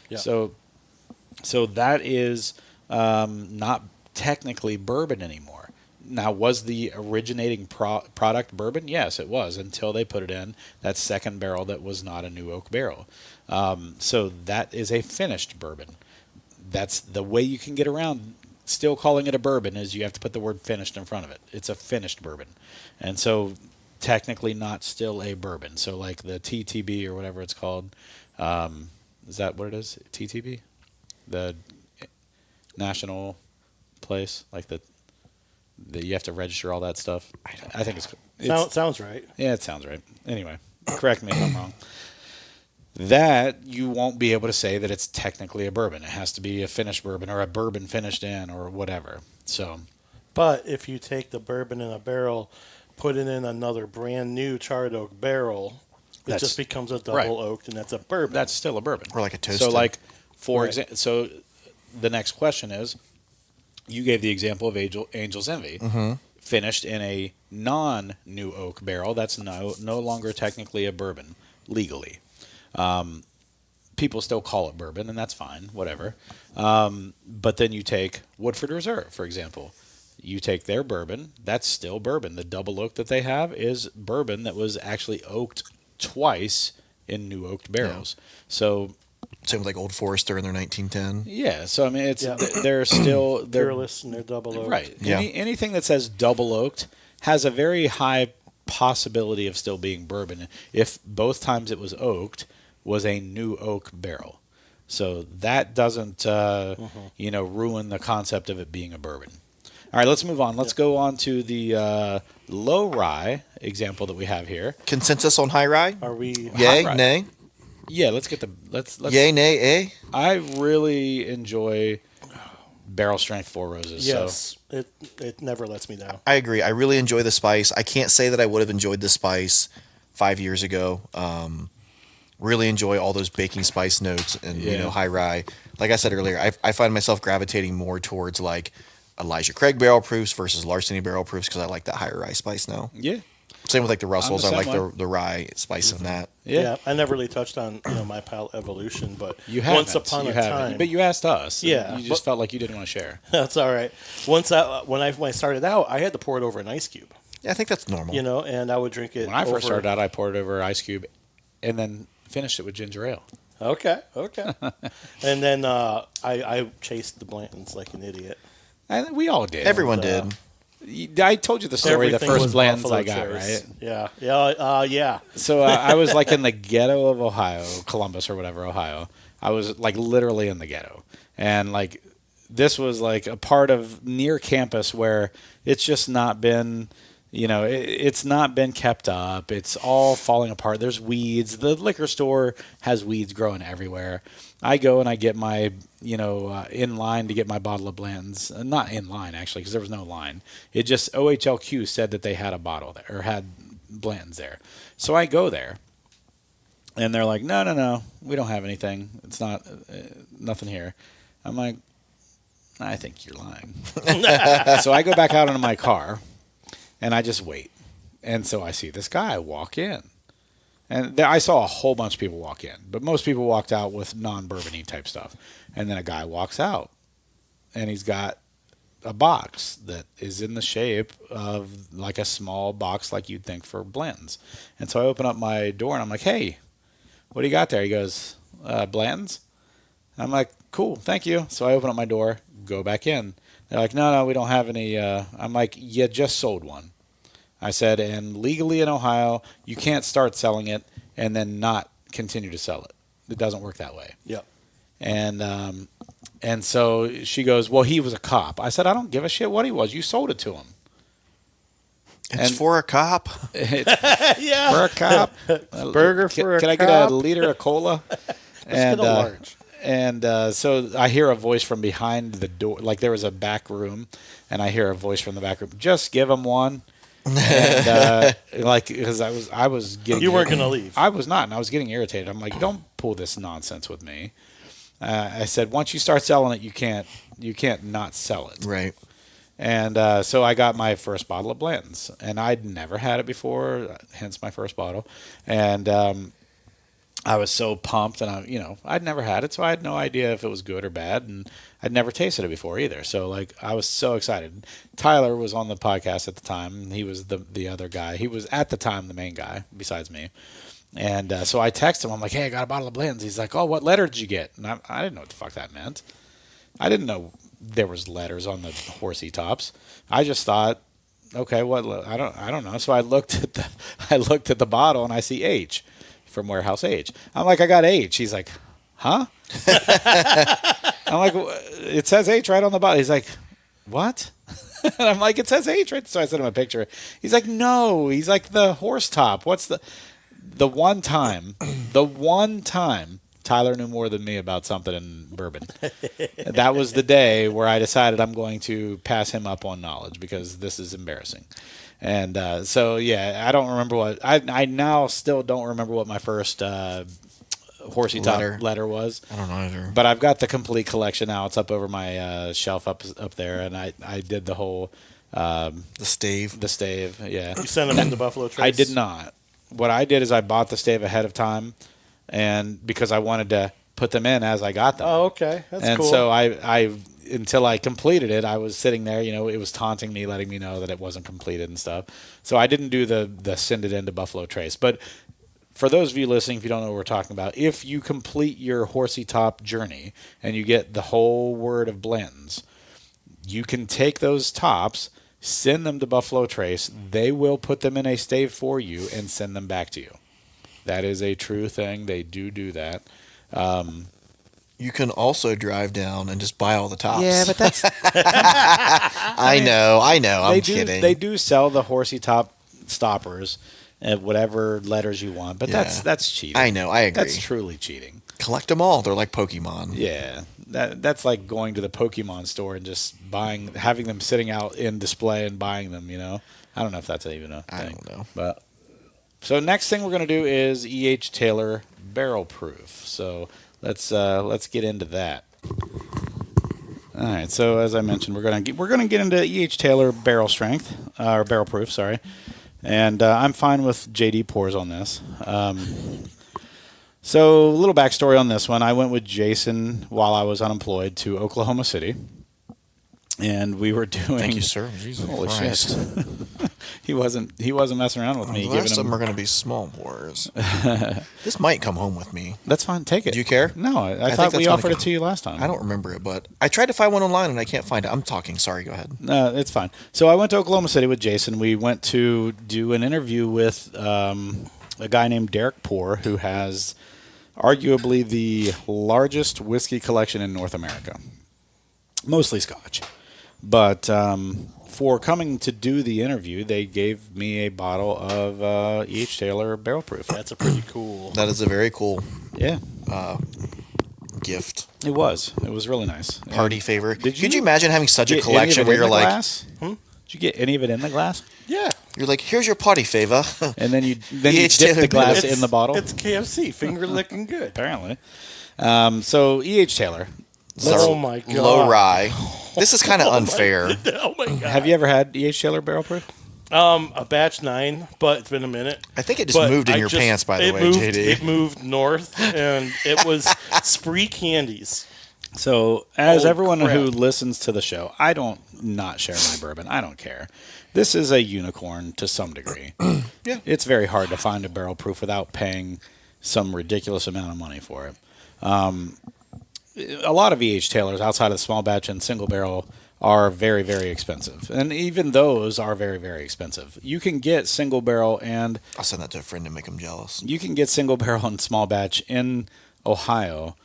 Yeah. So that is not technically bourbon anymore. Now, was the originating product bourbon? Yes, it was, until they put it in that second barrel that was not a new oak barrel. So that is a finished bourbon. That's the way you can get around still calling it a bourbon, is you have to put the word finished in front of it. It's a finished bourbon. And so technically not still a bourbon. So like the TTB or whatever it's called, is that what it is? TTB? The national place, like the you have to register all that stuff. I think it's Sounds right. Yeah, it sounds right. Anyway, correct me if I'm wrong. That you won't be able to say that it's technically a bourbon. It has to be a finished bourbon or a bourbon finished in or whatever. So, But if you take the bourbon in a barrel, put it in another brand new charred oak barrel, it just becomes a double oaked, and that's a bourbon. that's still a bourbon. Or like a toasted. So, like, for Right. example, so the next question is, you gave the example of Angel's Envy, finished in a non-new oak barrel. That's no longer technically a bourbon legally. People still call it bourbon, and that's fine, whatever. But then you take Woodford Reserve, for example. You take their bourbon, that's still bourbon. The double oak that they have is bourbon that was actually oaked twice in new oaked barrels. Yeah. So same with like Old Forester in their 1910. Yeah, so I mean, it's they're still Peerless and they're double oaked. Right. Yeah. Anything that says double oaked has a very high possibility of still being bourbon if both times it was oaked was a new oak barrel. So that doesn't ruin the concept of it being a bourbon. All right, let's move on. Let's go on to the low rye example that we have here. Consensus on high rye? Are we? Yay, rye. nay? Yeah, let's get let's Yay, nay, eh? I really enjoy barrel strength Four Roses. Yes, So. it never lets me down. I agree. I really enjoy the spice. I can't say that I would have enjoyed the spice 5 years ago. Really enjoy all those baking spice notes and high rye. Like I said earlier, I find myself gravitating more towards like Elijah Craig barrel proofs versus Larceny barrel proofs because I like that higher rye spice now. Yeah. Same with like the Russells. I same like way. the rye spice in that. Yeah. I never really touched on my palate evolution, but You haven't. once upon you a haven't. time, But you asked us. and Yeah, You just but- felt like you didn't want to share. that's all right. When I started out, I had to pour it over an ice cube, Yeah, I think that's normal. and I would drink it. When I first over- started out, I poured it over ice cube, and then finished it with ginger ale. Okay. And then I chased the Blantons like an idiot. And we all did. Everyone did. I told you the story. Everything the first was blends Buffalo I got, Trace. right? Yeah. So I was like in the ghetto of Ohio, Columbus or whatever, Ohio. I was like literally in the ghetto. And like this was like a part of near campus where it's just not been, it's not been kept up. It's all falling apart. There's weeds. The liquor store has weeds growing everywhere. I go and I get my, in line to get my bottle of blends. Not in line, actually, because there was no line. It just, OHLQ said that they had a bottle there, or had blends there. So I go there, and they're like, no, we don't have anything. It's not, nothing here. I'm like, I think you're lying. So I go back out into my car, and I just wait. And so I see this guy walk in. And I saw a whole bunch of people walk in, but most people walked out with non-bourbon-y type stuff. And then a guy walks out, and he's got a box that is in the shape of like a small box like you'd think for blends. And so I open up my door, and I'm like, hey, what do you got there? He goes, blends? I'm like, cool, thank you. So I open up my door, go back in. They're like, no, we don't have any. I'm like, you just sold one. I said, and legally in Ohio, you can't start selling it and then not continue to sell it. It doesn't work that way. Yep. And so she goes, well, he was a cop. I said, I don't give a shit what he was. You sold it to him. It's And- for a cop. Yeah. For a cop. Burger for a Can I get cop? a liter of cola? Let's get a large. And so I hear a voice from behind the door. Like there was a back room, and I hear a voice from the back room. Just give him one. And like, because I was getting. You weren't gonna leave. I was not, and I was getting irritated. I'm like, don't pull this nonsense with me. I said, once you start selling it, you can't not sell it. Right. And so I got my first bottle of blends, and I'd never had it before, hence my first bottle. And I was so pumped, and I'd never had it, so I had no idea if it was good or bad, and I'd never tasted it before either. So like I was so excited. Tyler was on the podcast at the time, and he was the other guy. He was at the time the main guy besides me. And so I texted him. I'm like, hey, I got a bottle of blends. He's like, oh, what letter did you get? And I didn't know what the fuck that meant. I didn't know there was letters on the horsey tops. I just thought, okay, I don't know. So I looked at the bottle, and I see H from Warehouse H. I'm like, I got H. He's like, huh? I'm like, it says H right on the bottle. He's like, what? And I'm like, it says H right. So I sent him a picture. He's like, no. He's like, the horse top. What's the one time Tyler knew more than me about something in bourbon. That was the day where I decided I'm going to pass him up on knowledge because this is embarrassing. And so, yeah, I don't remember what I now still don't remember what my first horsey top letter was. I don't know either. But I've got the complete collection now. It's up over my shelf up there, and I did the whole The stave. Yeah, You sent them in the Buffalo Trace? I did not. What I did is I bought the stave ahead of time, and because I wanted to put them in as I got them. Oh, okay. That's And cool. so I until I completed it, I was sitting there. It was taunting me, letting me know that it wasn't completed and stuff. So I didn't do the send it into Buffalo Trace. But for those of you listening, if you don't know what we're talking about, if you complete your horsey top journey and you get the whole word of blends, you can take those tops, send them to Buffalo Trace. They will put them in a stave for you and send them back to you. That is a true thing. They do that. You can also drive down and just buy all the tops. Yeah, but that's I know. I'm kidding. They do sell the horsey top stoppers at whatever letters you want, but Yeah. that's cheating. I know. I agree. That's truly cheating. Collect them all. They're like Pokemon. Yeah, that's like going to the Pokemon store and just having them sitting out in display and buying them. I don't know if that's even a thing. I don't know. But so next thing we're gonna do is E.H. Taylor barrel proof. So let's get into that. All right. So as I mentioned, we're gonna get into E.H. Taylor barrel strength or barrel proof. Sorry. And I'm fine with JD pours on this. So a little backstory on this one. I went with Jason while I was unemployed to Oklahoma City. And we were doing... Thank you, sir. Jesus Holy Christ. shit. He wasn't messing around with me. The rest of them are going to be small pours. This might come home with me. That's fine. Take it. Do you care? No, I think thought we that's offered gonna it to you last time. I don't remember it, but I tried to find one online and I can't find it. I'm talking. Sorry, go ahead. No, it's fine. So I went to Oklahoma City with Jason. We went to do an interview with a guy named Derek Poor, who has arguably the largest whiskey collection in North America. Mostly Scotch. But for coming to do the interview, they gave me a bottle of E.H. Taylor Barrel Proof. That's a pretty cool. That is a very cool Yeah, gift. it was. It was really nice. Party favor. Did Could you imagine having such a collection where you're like, Did you get any of it in the glass? Yeah. you're like, here's your party favor. And then you E.H. dip Taylor the glass It's- in the bottle? It's KFC. Finger licking good. Apparently. So E.H. Taylor. Oh my god. Low rye. This is kind of unfair. Oh my god. Have you ever had E.H. Taylor Barrel Proof? A batch 9, but it's been a minute. I think it just But moved in I your just- pants, by the it way, moved, JD. It moved north, and it was Spree Candies. So, as Oh, everyone crap. who listens to the show, I don't not share my bourbon. I don't care. This is a unicorn to some degree. Yeah. It's very hard to find a barrel proof without paying some ridiculous amount of money for it. A lot of E.H. Taylors outside of the small batch and single barrel are very, very expensive. And even those are very, very expensive. You can get single barrel and I'll send that to a friend to make him jealous. you can get single barrel and small batch in Ohio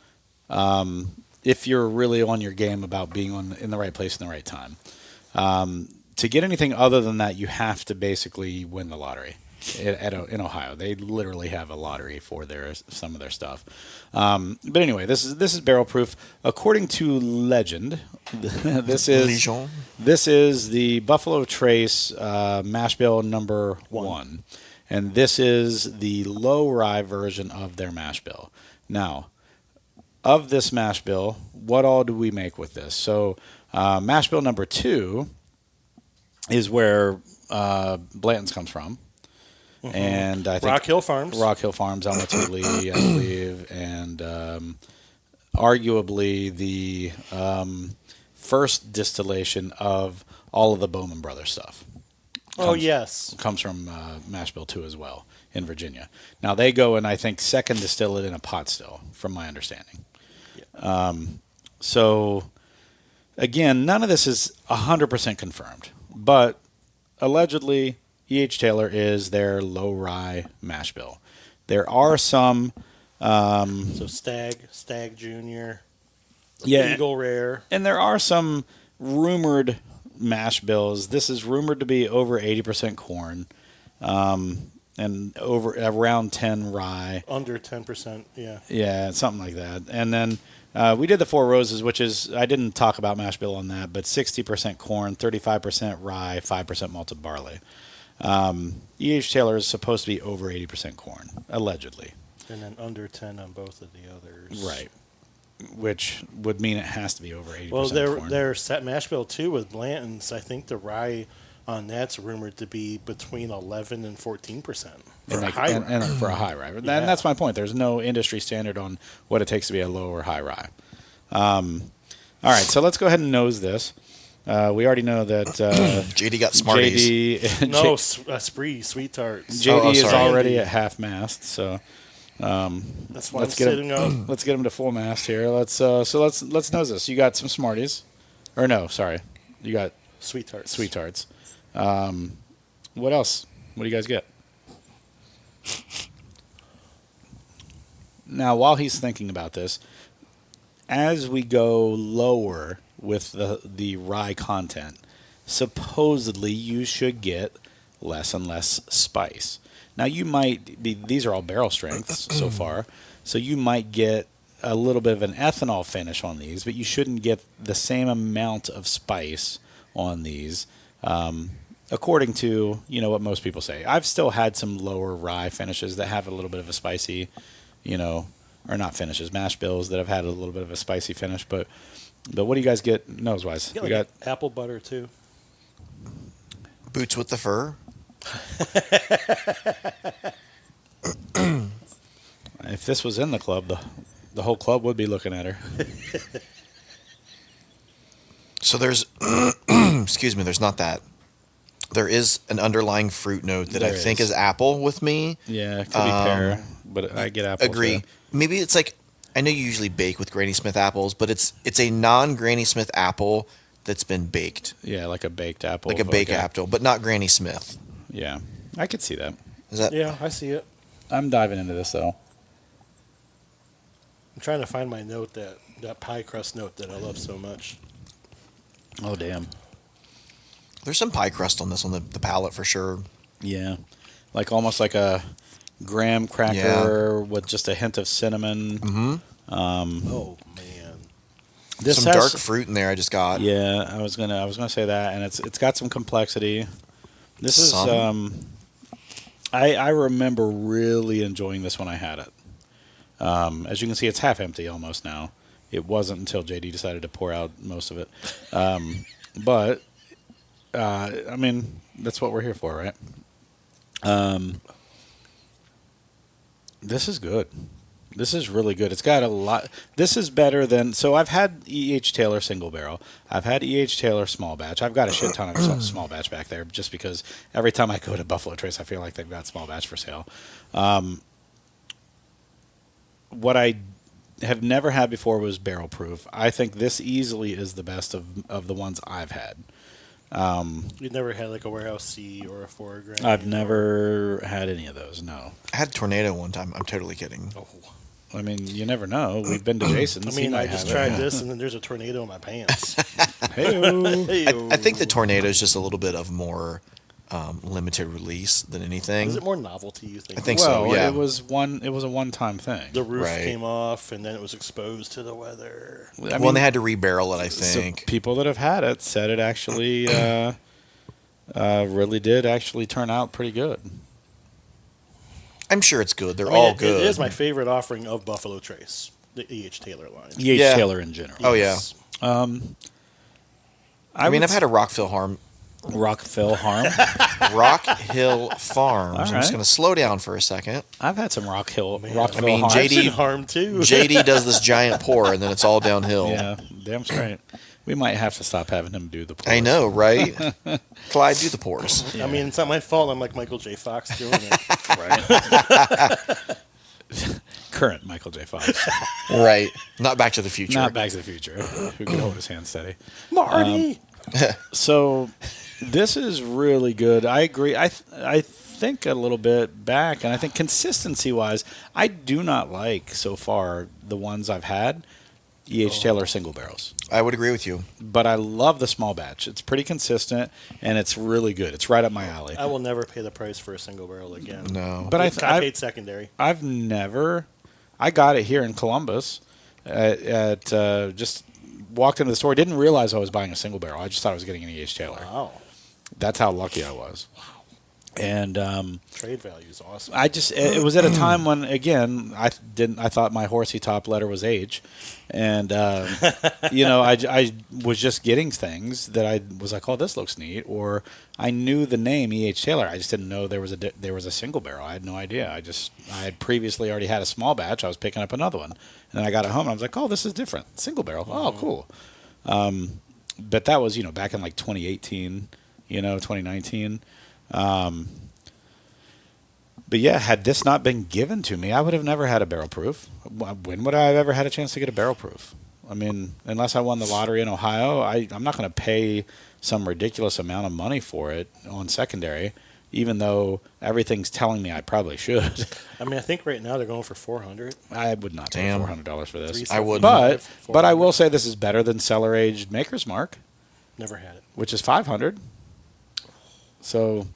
if you're really on your game about being in the right place in the right time. To get anything other than that, you have to basically win the lottery in Ohio. They literally have a lottery for some of their stuff. But anyway, this is barrel proof. According to legend, this is the Buffalo Trace Mashbill number 1. And this is the low rye version of their mash bill. Now, of this mash bill, what all do we make with this? So, mash bill number 2 is where Blanton's comes from. Mm-hmm. And I think Rock Hill Farms. Rock Hill Farms, Almatuli, I believe, and arguably the first distillation of all of the Bowman Brothers stuff. Yes. Comes from Mashbill 2 as well in Virginia. Now they go and I think second distill it in a pot still, from my understanding. Yeah. So again, none of this is 100% confirmed, but allegedly E.H. Taylor is their low rye mash bill. There are some So Stag Junior, yeah, Eagle Rare. and there are some rumored mash bills. This is rumored to be over 80% corn, and over around 10 rye. Under 10%, yeah. Yeah, something like that. And then we did the Four Roses, which is, I didn't talk about mash bill on that, but 60% corn, 35% rye, 5% malted barley. E.H. Taylor is supposed to be over 80% corn, allegedly. And then under 10 on both of the others. Right. Which would mean it has to be over 80% Well, corn. their set mash bill too with Blanton's. I think the rye on that's rumored to be between 11 and 14% for a high rye. and for a high rye. And that's my point. There's no industry standard on what it takes to be a low or high rye. All right, so let's go ahead and nose this. We already know that JD got Smarties. JD, No, Spree Sweet Tarts. JD is sorry. already at half mast, so That's why let's I'm get sitting up. him. Let's get him to full mast here. Let's nose this. You got some Smarties, or no? Sorry, you got Sweet Tarts. Sweet Tarts. What else? What do you guys get? Now, while he's thinking about this, as we go lower with the rye content, supposedly you should get less and less spice. Now, you might be, these are all barrel strengths so far, so you might get a little bit of an ethanol finish on these, but you shouldn't get the same amount of spice on these, according to, what most people say. I've still had some lower rye finishes that have a little bit of a spicy, or not finishes, mash bills that have had a little bit of a spicy finish, but what do you guys get nose-wise? You We get got apple butter too. Boots with the fur. If this was in the club, the whole club would be looking at her. So there's, excuse me, there's not that. There is an underlying fruit note that There I think is. is apple with me. Yeah, it could be pear, but I get apple. Agree. too. Maybe it's like, I know you usually bake with Granny Smith apples, but it's a non-Granny Smith apple that's been baked. Yeah, like a baked apple. Like a baked apple, but not Granny Smith. Yeah, I could see that. Is that? Yeah, I see it. I'm diving into this though. I'm trying to find my note, that pie crust note that I love so much. Oh damn. There's some pie crust on this on the palate for sure. Yeah, like almost like a graham cracker with just a hint of cinnamon. Mm-hmm. Oh man, This Some has, dark fruit in there I just got. Yeah, I was gonna say that, and it's got some complexity. This Some. is I remember really enjoying this when I had it. As you can see, it's half empty almost now. It wasn't until JD decided to pour out most of it. But I mean, that's what we're here for, right? This is good. This is really good. It's got a lot. This is better than. So I've had E.H. Taylor single barrel. I've had E.H. Taylor small batch. I've got a shit ton of small batch back there just because every time I go to Buffalo Trace, I feel like they've got small batch for sale. What I have never had before was barrel proof. I think this easily is the best of the ones I've had. you never had like a warehouse C or a 4 gram. I've never had any of those. No. I had a tornado one time. I'm totally kidding. Oh. I mean, you never know. We've been to Jason's. I mean, He I might just have tried it. this, and then there's a tornado in my pants. Hey-o. I think the tornado is just a little bit of more limited release than anything. Is it more novelty? You think? I think Well, so. Yeah. it was a one-time thing. The roof Right. came off, and then it was exposed to the weather. I well, mean, they had to rebarrel it. I so think. people that have had it said it actually really did actually turn out pretty good. I'm sure it's good. They're I mean, all it good. is my favorite offering of Buffalo Trace, the E.H. Taylor line. E.H. Yeah. Taylor in general. Oh yeah. I mean, would I've had a Rockville Farm, Rockville Harm. Rock Hill Farms. All I'm just right. going to slow down for a second. I've had some Rockville I mean, Harms. JD I've harm too. JD does this giant pour, and then it's all downhill. Yeah, damn straight. We might have to stop having him do the pours. I know, right? Clyde, do the pours. I mean, it's not my fault. I'm like Michael J. Fox doing it. Right. Current Michael J. Fox. Right. Not Back to the Future. Not Back to the Future, who can hold his hand steady. Marty. So this is really good. I agree. I think a little bit back, and I think consistency-wise, I do not like so far the ones I've had, E.H. Taylor single barrels. I would agree with you. But I love the small batch. It's pretty consistent, and it's really good. It's right up my alley. I will never pay the price for a single barrel again. No. But I paid secondary. I've never. I got it here in Columbus. At just walked into the store. Didn't realize I was buying a single barrel. I just thought I was getting an E.H. Taylor. Wow. That's how lucky I was. And Trade value is awesome. I just it was at a time when again I thought my horsey top letter was age, and I was just getting things that I was like, oh, this looks neat, or I knew the name E.H. Taylor. I just didn't know there was a single barrel. I had no idea. I had previously already had a small batch. I was picking up another one, and then I got it home and I was like, oh, this is different, single barrel. Oh, cool. But that was back in like 2018, 2019. But yeah, had this not been given to me, I would have never had a barrel proof. When would I have ever had a chance to get a barrel proof? I mean, unless I won the lottery in Ohio, I'm not going to pay some ridiculous amount of money for it on secondary, even though everything's telling me I probably should. I mean, I think right now they're going for $400. I would not pay Damn. $400 for this. I wouldn't. But I will say this is better than cellar aged Maker's Mark, Never had it. which is $500. So,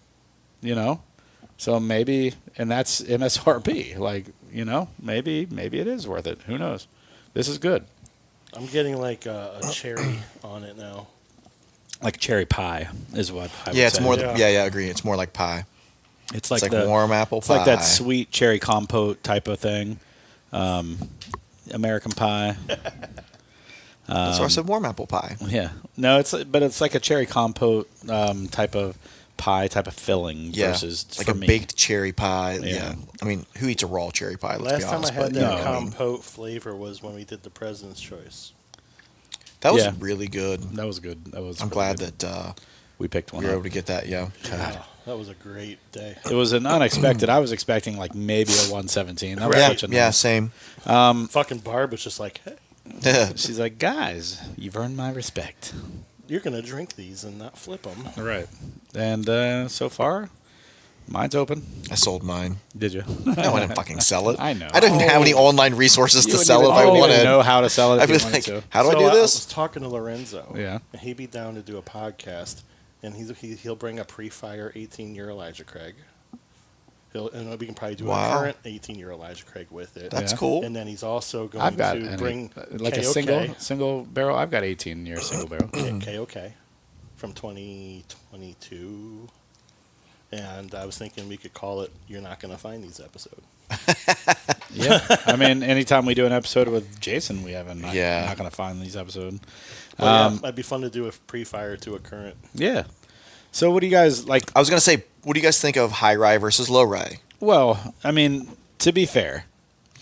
so maybe, and that's MSRP. Like, maybe it is worth it. Who knows? This is good. I'm getting like a cherry on it now. Like cherry pie is what I would Yeah, it's say. more. Yeah. Yeah, I agree. It's more like pie. It's It's like the warm apple It's pie. like that sweet cherry compote type of thing. American pie. That's why I said warm apple pie. Yeah. No, it's like a cherry compote type of pie type of filling Yeah, versus like for a me. baked cherry pie. Yeah. Yeah. I mean, who eats a raw cherry pie? Let's Last be time honest. I had but, that you know, I mean, compote flavor was when we did the President's Choice. that was Yeah. really good. That was good. That was. I'm really glad good. that we picked one we were up. able to get that. Yeah. Wow, that was a great day. It was an unexpected. I was expecting like maybe a 117. That was Yeah, such a yeah, nice. same. Fucking Barb was just like, hey, She's like, guys, you've earned my respect. you're going to drink these and not flip them. Right. And so far, mine's open. I sold mine. Did you? No, I didn't fucking sell it. I know. I didn't have any online resources to wouldn't sell even- if I you wouldn't wanted. even know how to sell it if I'd you be wanted like, to. how do So I do I was this? talking to Lorenzo. Yeah. And he'd be down to do a podcast, and he'll bring a pre-fire 18-year Elijah Craig. And we can probably do Wow. a current 18-year Elijah Craig with it. That's Yeah. cool. And then he's also going I've got to bring like a KOK. single barrel. I've got 18-year single barrel. KOK from 2022. And I was thinking we could call it "You're Not Gonna Find These" episode. Yeah. I mean, anytime we do an episode with Jason, we haven't. Yeah. I'm not going to find these episodes. But yeah, it'd be fun to do a pre-fire to a current. Yeah. So what do you guys like? I was gonna say, what do you guys think of high rye versus low rye? Well, I mean, to be fair,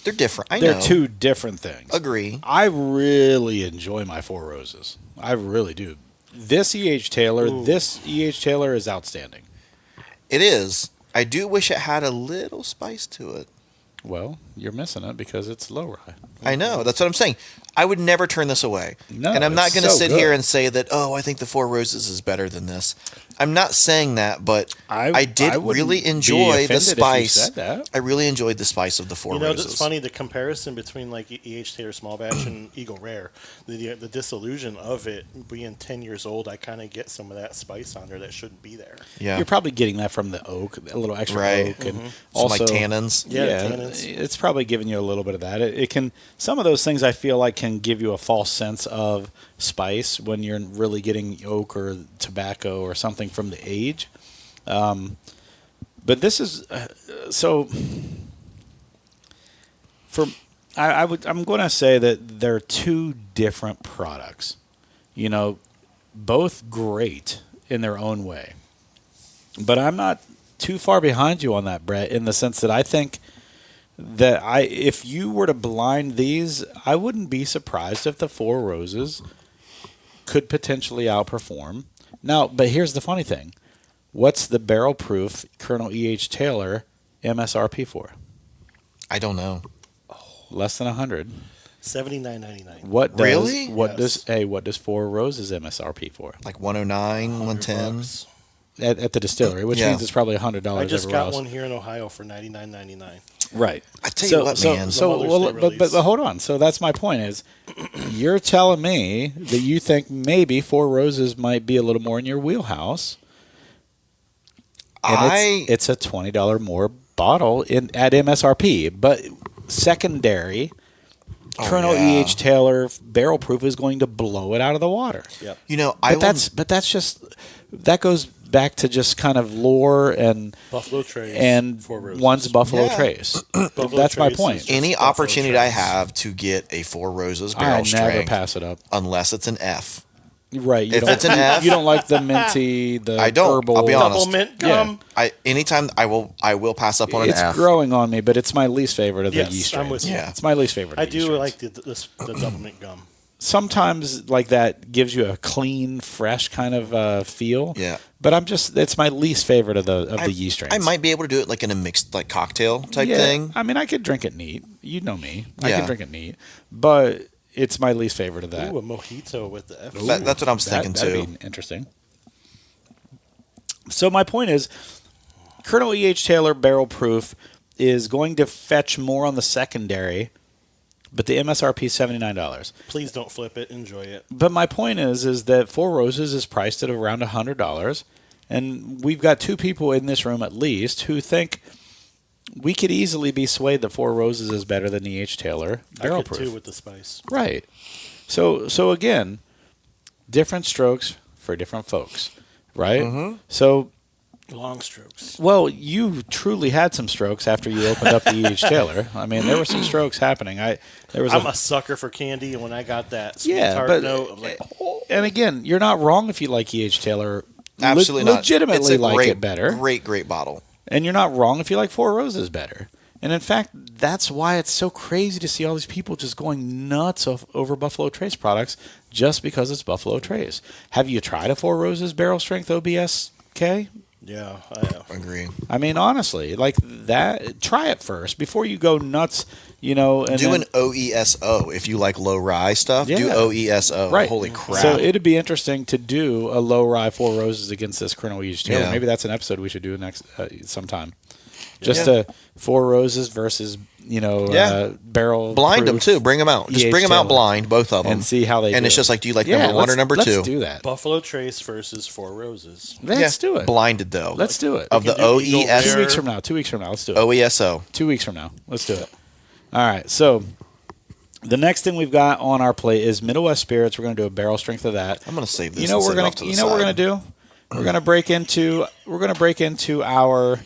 They're different. I know. they're two different things. Agree. I really enjoy my Four Roses. I really do. This E.H. Taylor, is outstanding. It is. I do wish it had a little spice to it. Well, you're missing it because it's low rye. I know. That's what I'm saying. I would never turn this away. No, and I'm not it's going to so sit good. here and say that, oh, I think the Four Roses is better than this. I'm not saying that, but I did wouldn't really be enjoy the offended if you spice. said that. I really enjoyed the spice of the Four You know, Roses. it's funny, the comparison between like E.H. Taylor Small Batch and Eagle Rare, the disillusion of it being 10 years old, I kind of get some of that spice on there that shouldn't be there. Yeah. You're probably getting that from the oak, a little extra Right. oak, and Some also like tannins. Yeah, tannins. it's probably giving you a little bit of that. It can some of those things I feel like can give you a false sense of spice when you're really getting oak or tobacco or something from the age. But this is so. I'm going to say that they're two different products. You know, both great in their own way. But I'm not too far behind you on that, Brett, in the sense that I think that if you were to blind these, I wouldn't be surprised if the Four Roses could potentially outperform. Now, but here's the funny thing. What's the barrel proof Colonel E.H. Taylor MSRP for? I don't know. Less than 100. $79.99. What does, Really? What Yes. does Four Roses MSRP for? Like 109, 110. $100. At the distillery, which Yeah. means it's probably $100 I just everywhere got else. one here in Ohio for $99.99. Right. I tell you what, man. So, The Mother's well, Day but release. hold on. So that's my point is, you're telling me that you think maybe Four Roses might be a little more in your wheelhouse, and it's a $20 more bottle at MSRP, but secondary. Colonel yeah. E.H. Taylor barrel proof is going to blow it out of the water. Yep. You know, But that goes back to just kind of lore and Buffalo Trace. and Four Roses. one's Buffalo Yeah. Trace. Buffalo That's my Trace point. is just any Buffalo opportunity I Trace. have to get a Four Roses I barrel never strength, pass it up. unless it's an F. Right. You If don't, it's an F- you don't like the minty, the I don't. herbal. I'll be honest. Double mint Yeah. gum. Anytime I will pass up on an It's F. growing on me, but it's my least favorite of the Yes, yeast I'm strains. with you. Yeah. It's my least favorite. I of the yeast do strains. like the double mint gum. Sometimes like that gives you a clean, fresh kind of feel. Yeah. But it's my least favorite of the yeast strains. I might be able to do it like in a mixed like cocktail type Yeah, thing. I mean, I could drink it neat. You know me. I Yeah. can drink it neat. But it's my least favorite of that. Ooh, a mojito with the F. That's what I was thinking That'd too. be interesting. So my point is, Colonel E.H. Taylor barrel proof is going to fetch more on the secondary, but the MSRP is $79. Please don't flip it. Enjoy it. But my point is that Four Roses is priced at around $100, and we've got two people in this room at least who think we could easily be swayed that Four Roses is better than E.H. Taylor barrel I could proof. too with the spice. Right. So again, different strokes for different folks, right? Mm-hmm. So, Long strokes. well, you truly had some strokes after you opened up the E.H. Taylor. I mean, there were some strokes happening. There was I'm a sucker for candy, and when I got that sweet Yeah, tart but- note, I was like, and again, you're not wrong if you like E.H. Taylor Absolutely not. legitimately It's a like it better. Great bottle. And you're not wrong if you like Four Roses better. And in fact, that's why it's so crazy to see all these people just going nuts over Buffalo Trace products just because it's Buffalo Trace. Have you tried a Four Roses barrel strength OBSK? Yeah, I have. Agree. I mean, honestly, like that. Try it first before you go nuts. And Do then, an OESO if you like low rye stuff. Do Yeah. OESO. Right. Holy crap! So it'd be interesting to do a low rye Four Roses against this Colonel BH2. Yeah. Maybe that's an episode we should do next sometime. Just Yeah. Four Roses versus barrel blind them proof too. Bring them out. Just bring them out EH blind, both of them, and see how they. And do it's just it. like, do you like number one or number two? Let's do that. Buffalo Trace versus Four Roses. Let's do it. Blinded though. Let's do it. Of We the can do Eagle OES. Rare. 2 weeks from now. 2 weeks from now. Let's do it. OESO. 2 weeks from now. Let's do it. All right. So the next thing we've got on our plate is Middle West Spirits. We're going to do a barrel strength of that. I'm gonna save this. You know and what save we're it gonna off to the you know what we're side. gonna do? We're gonna break into our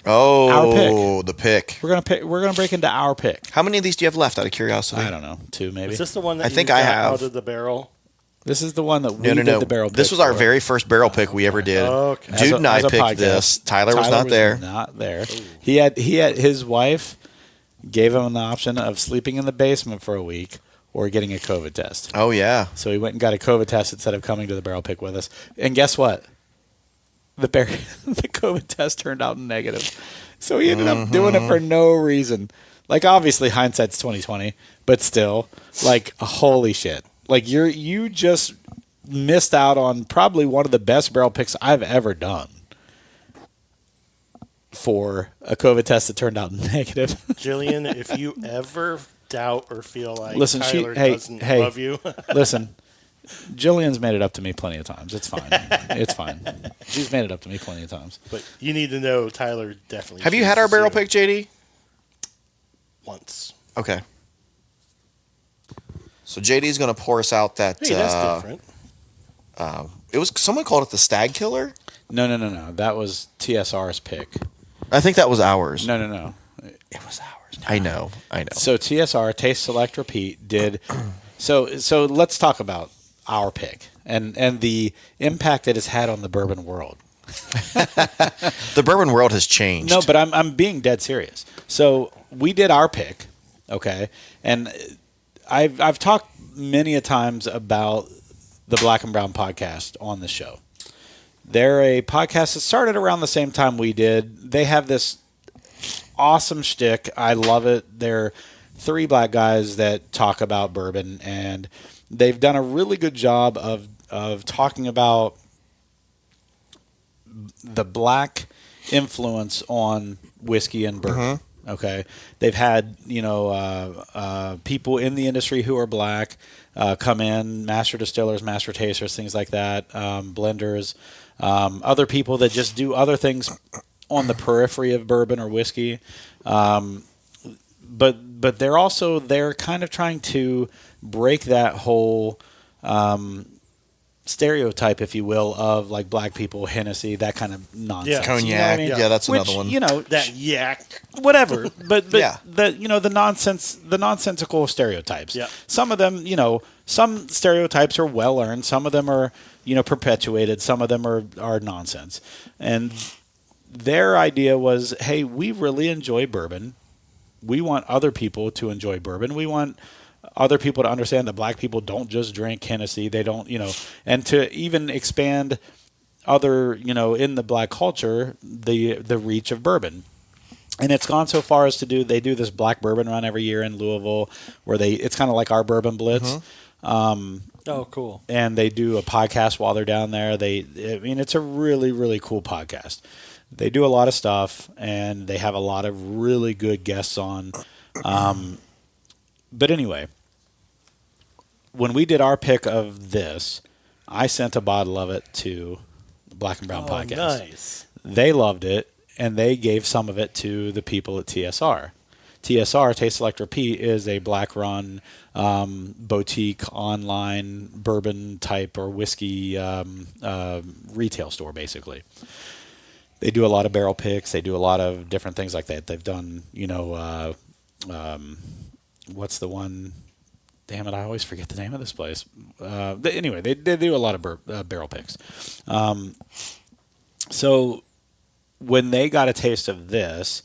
Oh, the pick. we're gonna break into our pick. How many of these do you have left? Out of curiosity. I don't know, 2 maybe. Is this the one that I you think got I have. out of the barrel? This is the one that we No. did the barrel. This pick was our for. very first barrel pick we ever did. Okay. Jude and I as a picked podcast. this. Tyler was not there. Not there. He had his wife gave him the option of sleeping in the basement for a week or getting a COVID test. Oh yeah. So he went and got a COVID test instead of coming to the barrel pick with us. And guess what? The COVID test turned out negative. So he ended up doing it for no reason. Like, obviously hindsight's 2020, but still, like, holy shit. Like, you just missed out on probably one of the best barrel picks I've ever done for a COVID test that turned out negative. Jillian, if you ever doubt or feel like Listen, Tyler hey, doesn't hey. love you, Listen, Jillian's made it up to me plenty of times. It's fine. It's fine. She's made it up to me plenty of times. but you need to know Tyler definitely. Have you had our chooses barrel you pick, JD? once? Okay. So JD's going to pour us out that. Hey, that's different. It was someone called it the Stag Killer. No. That was TSR's pick. I think that was ours. No. It was ours. I know. So TSR, Taste Select Repeat, did. So let's talk about our pick and the impact it has had on the bourbon world. The bourbon world has changed. No, but I'm being dead serious. So we did our pick, okay, and I've talked many a times about the Black and Brown podcast on the show. They're a podcast that started around the same time we did. They have this awesome shtick. I love it. They're 3 black guys that talk about bourbon, and they've done a really good job of talking about the black influence on whiskey and bourbon. Okay, they've had people in the industry who are black come in, master distillers, master tasters, things like that, blenders, other people that just do other things on the periphery of bourbon or whiskey. But they're kind of trying to break that whole stereotype, if you will, of like black people, Hennessy, that kind of nonsense. Yeah. Cognac. You know what I mean? Yeah, that's Which, another one. That yak. Whatever. But Yeah. the nonsensical stereotypes. Yeah. Some of them, some stereotypes are well earned. Some of them are, perpetuated. Some of them are nonsense. And their idea was, hey, we really enjoy bourbon. We want other people to enjoy bourbon. We want other people to understand that black people don't just drink Hennessy. They don't, and to even expand other, in the black culture, the reach of bourbon. And it's gone so far as they do this black bourbon run every year in Louisville where it's kind of like our Bourbon Blitz. Oh, cool. And they do a podcast while they're down there. It's a really, really cool podcast. They do a lot of stuff, and they have a lot of really good guests on. But anyway, when we did our pick of this, I sent a bottle of it to the Black and Brown podcast. Nice. They loved it, and they gave some of it to the people at TSR. TSR, Taste Select Repeat, is a black-run boutique online bourbon type or whiskey retail store, basically. They do a lot of barrel picks. They do a lot of different things like that. They've done, what's the one? damn it, I always forget the name of this place. Anyway, they do a lot of barrel picks. So when they got a taste of this,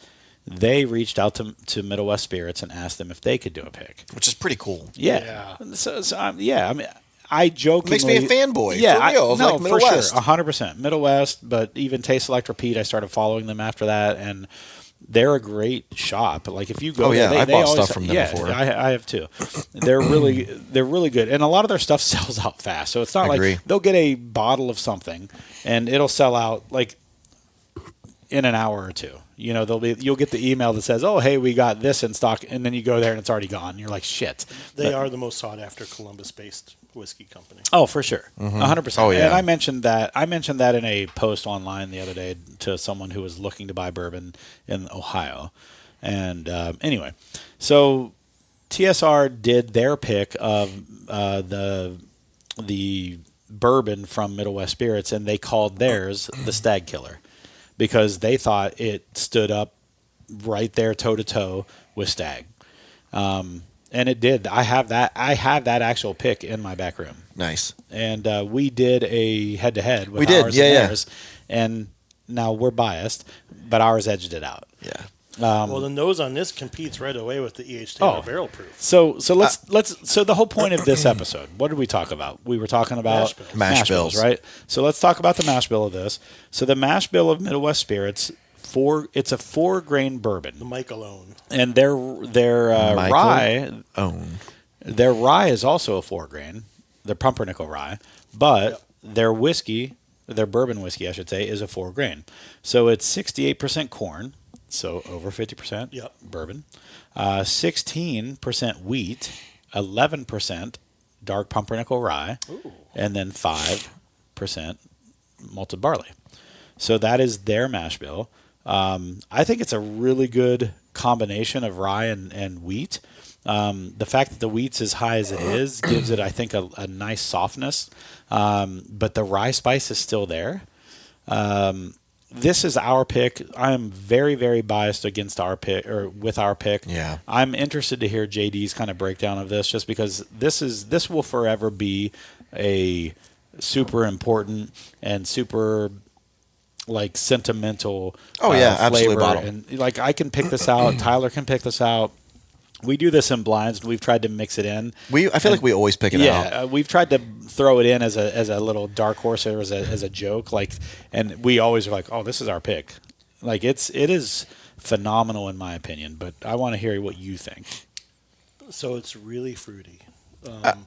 they reached out to Middle West Spirits and asked them if they could do a pick. Which is pretty cool. Yeah. I mean, I jokingly... Makes me a fanboy, Yeah, for real, of no, like Middle for West. sure, 100%. Middle West, but even Taste Select Repeat, I started following them after that, and they're a great shop. Like if you go, Oh, yeah, there, I they bought always, stuff from them before. I have too. They're really good, and a lot of their stuff sells out fast. So it's not Agree. like they'll get a bottle of something, and it'll sell out like in an hour or two. You know, you'll get the email that says, "Oh, hey, we got this in stock," and then you go there and it's already gone. And you're like, "Shit." They are the most sought after Columbus-based whiskey company. Oh, for sure, 100%. Oh, yeah. And I mentioned that in a post online the other day to someone who was looking to buy bourbon in Ohio. And anyway, so TSR did their pick of the bourbon from Middle West Spirits, and they called theirs the Stag Killer because they thought it stood up right there toe to toe with Stag. And it did. I have that actual pick in my back room. Nice. And we did a head-to-head with We did, ours yeah, and yeah. theirs. And now we're biased, but ours edged it out. Yeah. Well, the nose on this competes right away with the E.H. Taylor barrel proof. So the whole point of this episode, what did we talk about? We were talking about Mash bills, bills. right? So let's talk about the mash bill of this. So the mash bill of Middle West Spirits, it's a 4-grain bourbon. The Michaelone. And their rye, their rye is also a 4-grain. Their pumpernickel rye, but their whiskey, their bourbon whiskey, I should say, is a 4-grain. So it's 68% corn, so over 50% bourbon, 16% wheat, 11% dark pumpernickel rye, and then 5% malted barley. So that is their mash bill. I think it's a really good combination of rye and wheat. The fact that the wheat's as high as it is gives it, I think, a nice softness. But the rye spice is still there. This is our pick. I am very, very biased against our pick or with our pick. Yeah. I'm interested to hear JD's kind of breakdown of this, just because this will forever be a super important and super like sentimental absolutely flavor. bottle. And like I can pick this out. Tyler can pick this out. We do this in blinds, and we've tried to mix it in. I feel like we always pick it out. Yeah, we've tried to throw it in as a little dark horse or as a joke, like, and we always are like, "Oh, this is our pick." Like it is phenomenal in my opinion, but I want to hear what you think. So it's really fruity.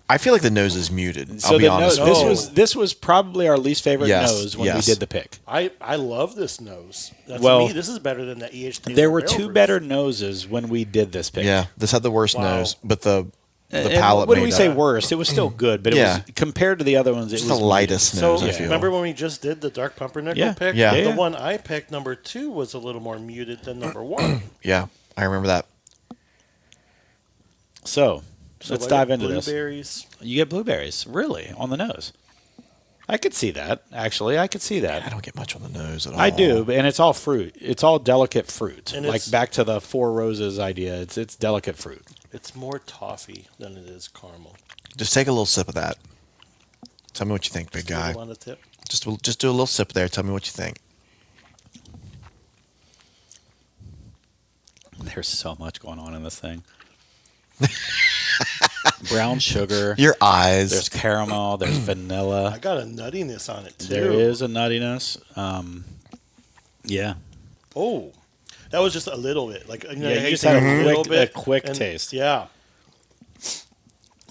I feel like the nose is muted. So I'll be honest with you. this was probably our least favorite Yes, nose when yes. we did the pick. I love this nose. That's Well, me. This is better than the E.H. Taylor There were barrel 2 proof. better noses when we did this pick. Yeah, this had the worst Wow. nose, but the And palate what do made we up. say worst? It was still good, but it Yeah. was compared to the other ones. It Just was the lightest So nose, I feel. remember when we just did the dark pumpernickel Yeah. pick? Yeah. The Yeah. one I picked, number 2, was a little more muted than number 1. Yeah, I remember that. So let's dive into this. Blueberries. You get blueberries, really, on the nose. I could see that, actually. I could see I that. don't get much on the nose at all. I do, and it's all fruit. It's all delicate fruit. And Like it's- back to the Four Roses idea. It's delicate fruit. It's more toffee than it is caramel. Just take a little sip of that. Tell me what you think, big A guy. little on the tip. Just do a little sip there. Tell me what you think. There's so much going on in this thing. Brown sugar. Your eyes. There's caramel. There's I vanilla. got a nuttiness on it too. There is a nuttiness. Yeah. Oh, that was just a little bit. Like Yeah, I you hate just to had say a quick taste. Yeah.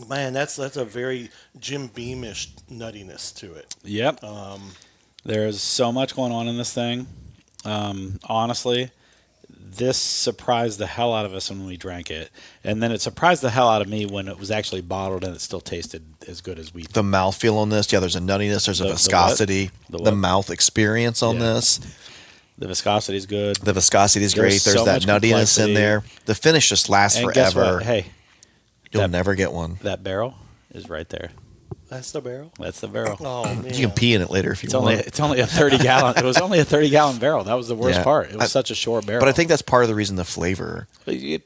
Man, that's a very Jim Beamish nuttiness to it. Yep. There's so much going on in this thing. Honestly, this surprised the hell out of us when we drank it. And then it surprised the hell out of me when it was actually bottled and it still tasted as good as we The mouthfeel on this, yeah, there's a nuttiness, there's a The what? viscosity. The The what? mouth experience on Yeah. this. The viscosity is good. The viscosity is great. There's There's so that much nuttiness in complexity. there. The finish just lasts And guess forever. what? Hey, You'll that- never get one. that barrel is right there. That's the barrel. That's the barrel. Oh man. You can pee in it later if you want. It's only a 30-gallon. It was only a 30-gallon barrel. That was the worst Yeah. part. It was such a short barrel. But I think that's part of the reason the flavor.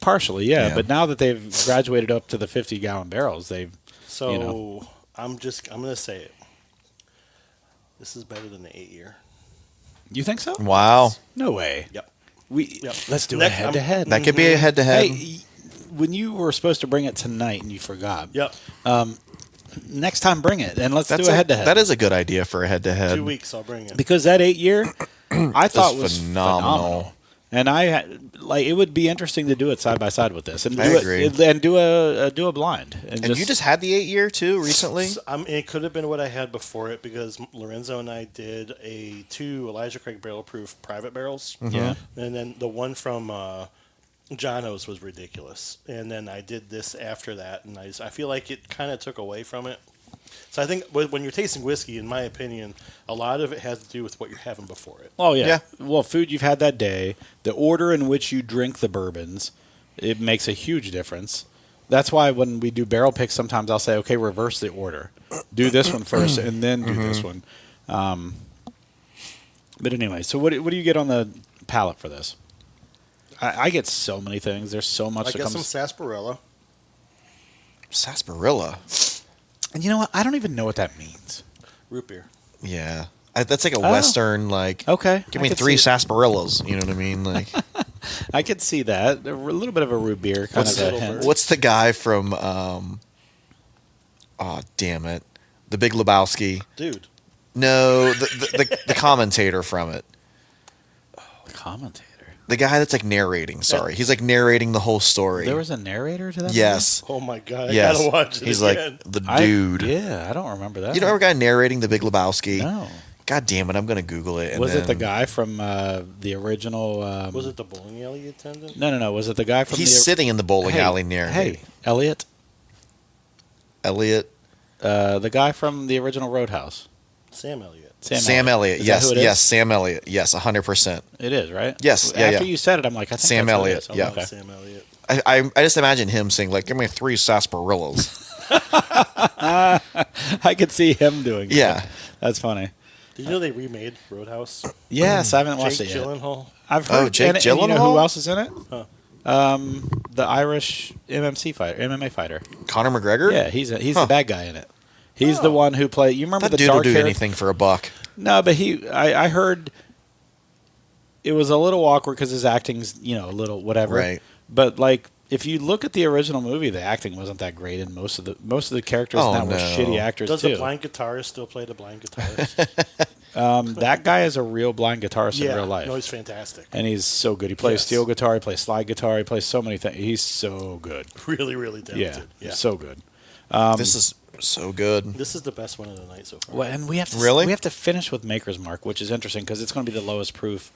Partially, yeah. Yeah. But now that they've graduated up to the 50-gallon barrels, they've So you know. I'm gonna say it. This is better than the 8-year. You think so? Wow. No way. Yep. Let's do Next- a head-to-head. That could be a head-to-head. Hey, when you were supposed to bring it tonight and you forgot, Yep. next time bring it and let's That's do a head-to-head. That is a good idea for a head-to-head. 2 weeks I'll bring it. Because that 8-year, I thought was phenomenal. And it would be interesting to do it side by side with this, and I do agree. and do a blind. And you just had the 8-year too recently? It could have been what I had before it because Lorenzo and I did 2 Elijah Craig barrel proof private barrels. Yeah. And then the one from Jono's was ridiculous. And then I did this after that, and I feel like it kind of took away from it. So I think when you're tasting whiskey, in my opinion, a lot of it has to do with what you're having before it. Oh yeah. Yeah. Well, food you've had that day, the order in which you drink the bourbons, it makes a huge difference. That's why when we do barrel picks, sometimes I'll say, okay, reverse the order. Do this one first, and then do this one. But anyway, so what do you get on the palate for this? I get so many things. There's so much I that get comes. some sarsaparilla. Sarsaparilla. And you know what? I don't even know what that means. Root beer. Yeah. That's like a Western, like, Okay. give I me could 3 see- sarsaparillas. You know what I mean? Like, I could see that. A little bit of a root beer kind What's of a the hint. what's the guy from, oh, damn it. The Big Lebowski. Dude. No, the commentator from it. The commentator. The guy that's like narrating, sorry. He's like narrating the whole story. There was a narrator to that Yes. Oh my god, I Yes. gotta watch it He's again. like the movie? dude. Yeah, I don't remember that. You know, every guy narrating the Big Lebowski. No. God damn it, I'm gonna Google it. And Was it the then- guy from the original? Was it the bowling alley attendant? No. Was it the guy from He's the? sitting in the bowling Hey, alley narrating. Hey, Elliot. Elliot. The guy from the original Roadhouse. Sam Elliott. Sam Elliott. Is that Yes, who it is? yes, Sam Elliott. Yes, 100%. It is, right? Yes, yeah, After yeah. you said it, I'm like, I think Sam that's what it Elliott, is. Oh, yeah. Okay. Sam Elliott. I just imagine him saying like, "Give me 3 sarsaparillas." I could see him doing that. Yeah. That's funny. Did you know they remade Roadhouse? Yes, I haven't watched Jake it yet. Gyllenhaal. I've Oh, heard. Jake and you know Gyllenhaal? who else is in it? Huh. The Irish MMA fighter. Conor McGregor. Yeah, he's the Huh. bad guy in it. He's the one who played. You remember That the dude will dark do hair? anything for a buck. No, but I heard it was a little awkward because his acting's a little whatever. Right. But like if you look at the original movie, the acting wasn't that great, and most of the characters Oh, in that were no. shitty actors Does too. the blind guitarist still play the blind guitarist? That guy is a real blind guitarist in real life. No, he's fantastic. And he's so good. He plays Yes. steel guitar. He plays slide guitar. He plays so many things. He's so good. Really, really Yeah, talented. Yeah. so good. This is so good. This is the best one of the night so far. Well, and we have to Really? we have to finish with Maker's Mark, which is interesting because it's going to be the lowest proof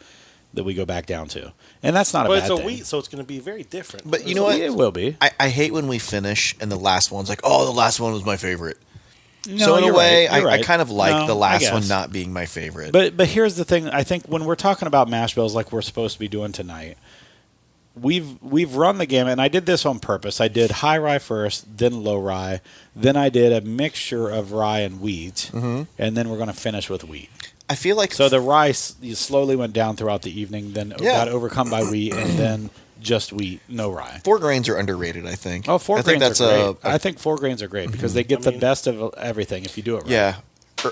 that we go back down to, and that's not a But bad it's a thing. wheat, so it's going to be very different. But you know what? It will be. I hate when we finish and the last one's like, "Oh, the last one was my favorite." No, So in a you're way, right. You're I right. kind of like No, the I last one guess. not being my favorite. But here's the thing. I think when we're talking about mash bills like we're supposed to be doing tonight, we've run the gamut, and I did this on purpose. I did high rye first, then low rye, then I did a mixture of rye and wheat, and then we're going to finish with wheat. I feel like So the rye slowly went down throughout the evening, then Yeah. got overcome by wheat, and then just wheat, no rye. 4 grains are underrated. I think. Oh, 4 I think grains that's are great. I think 4 grains are great because they get the best of everything if you do it right. yeah.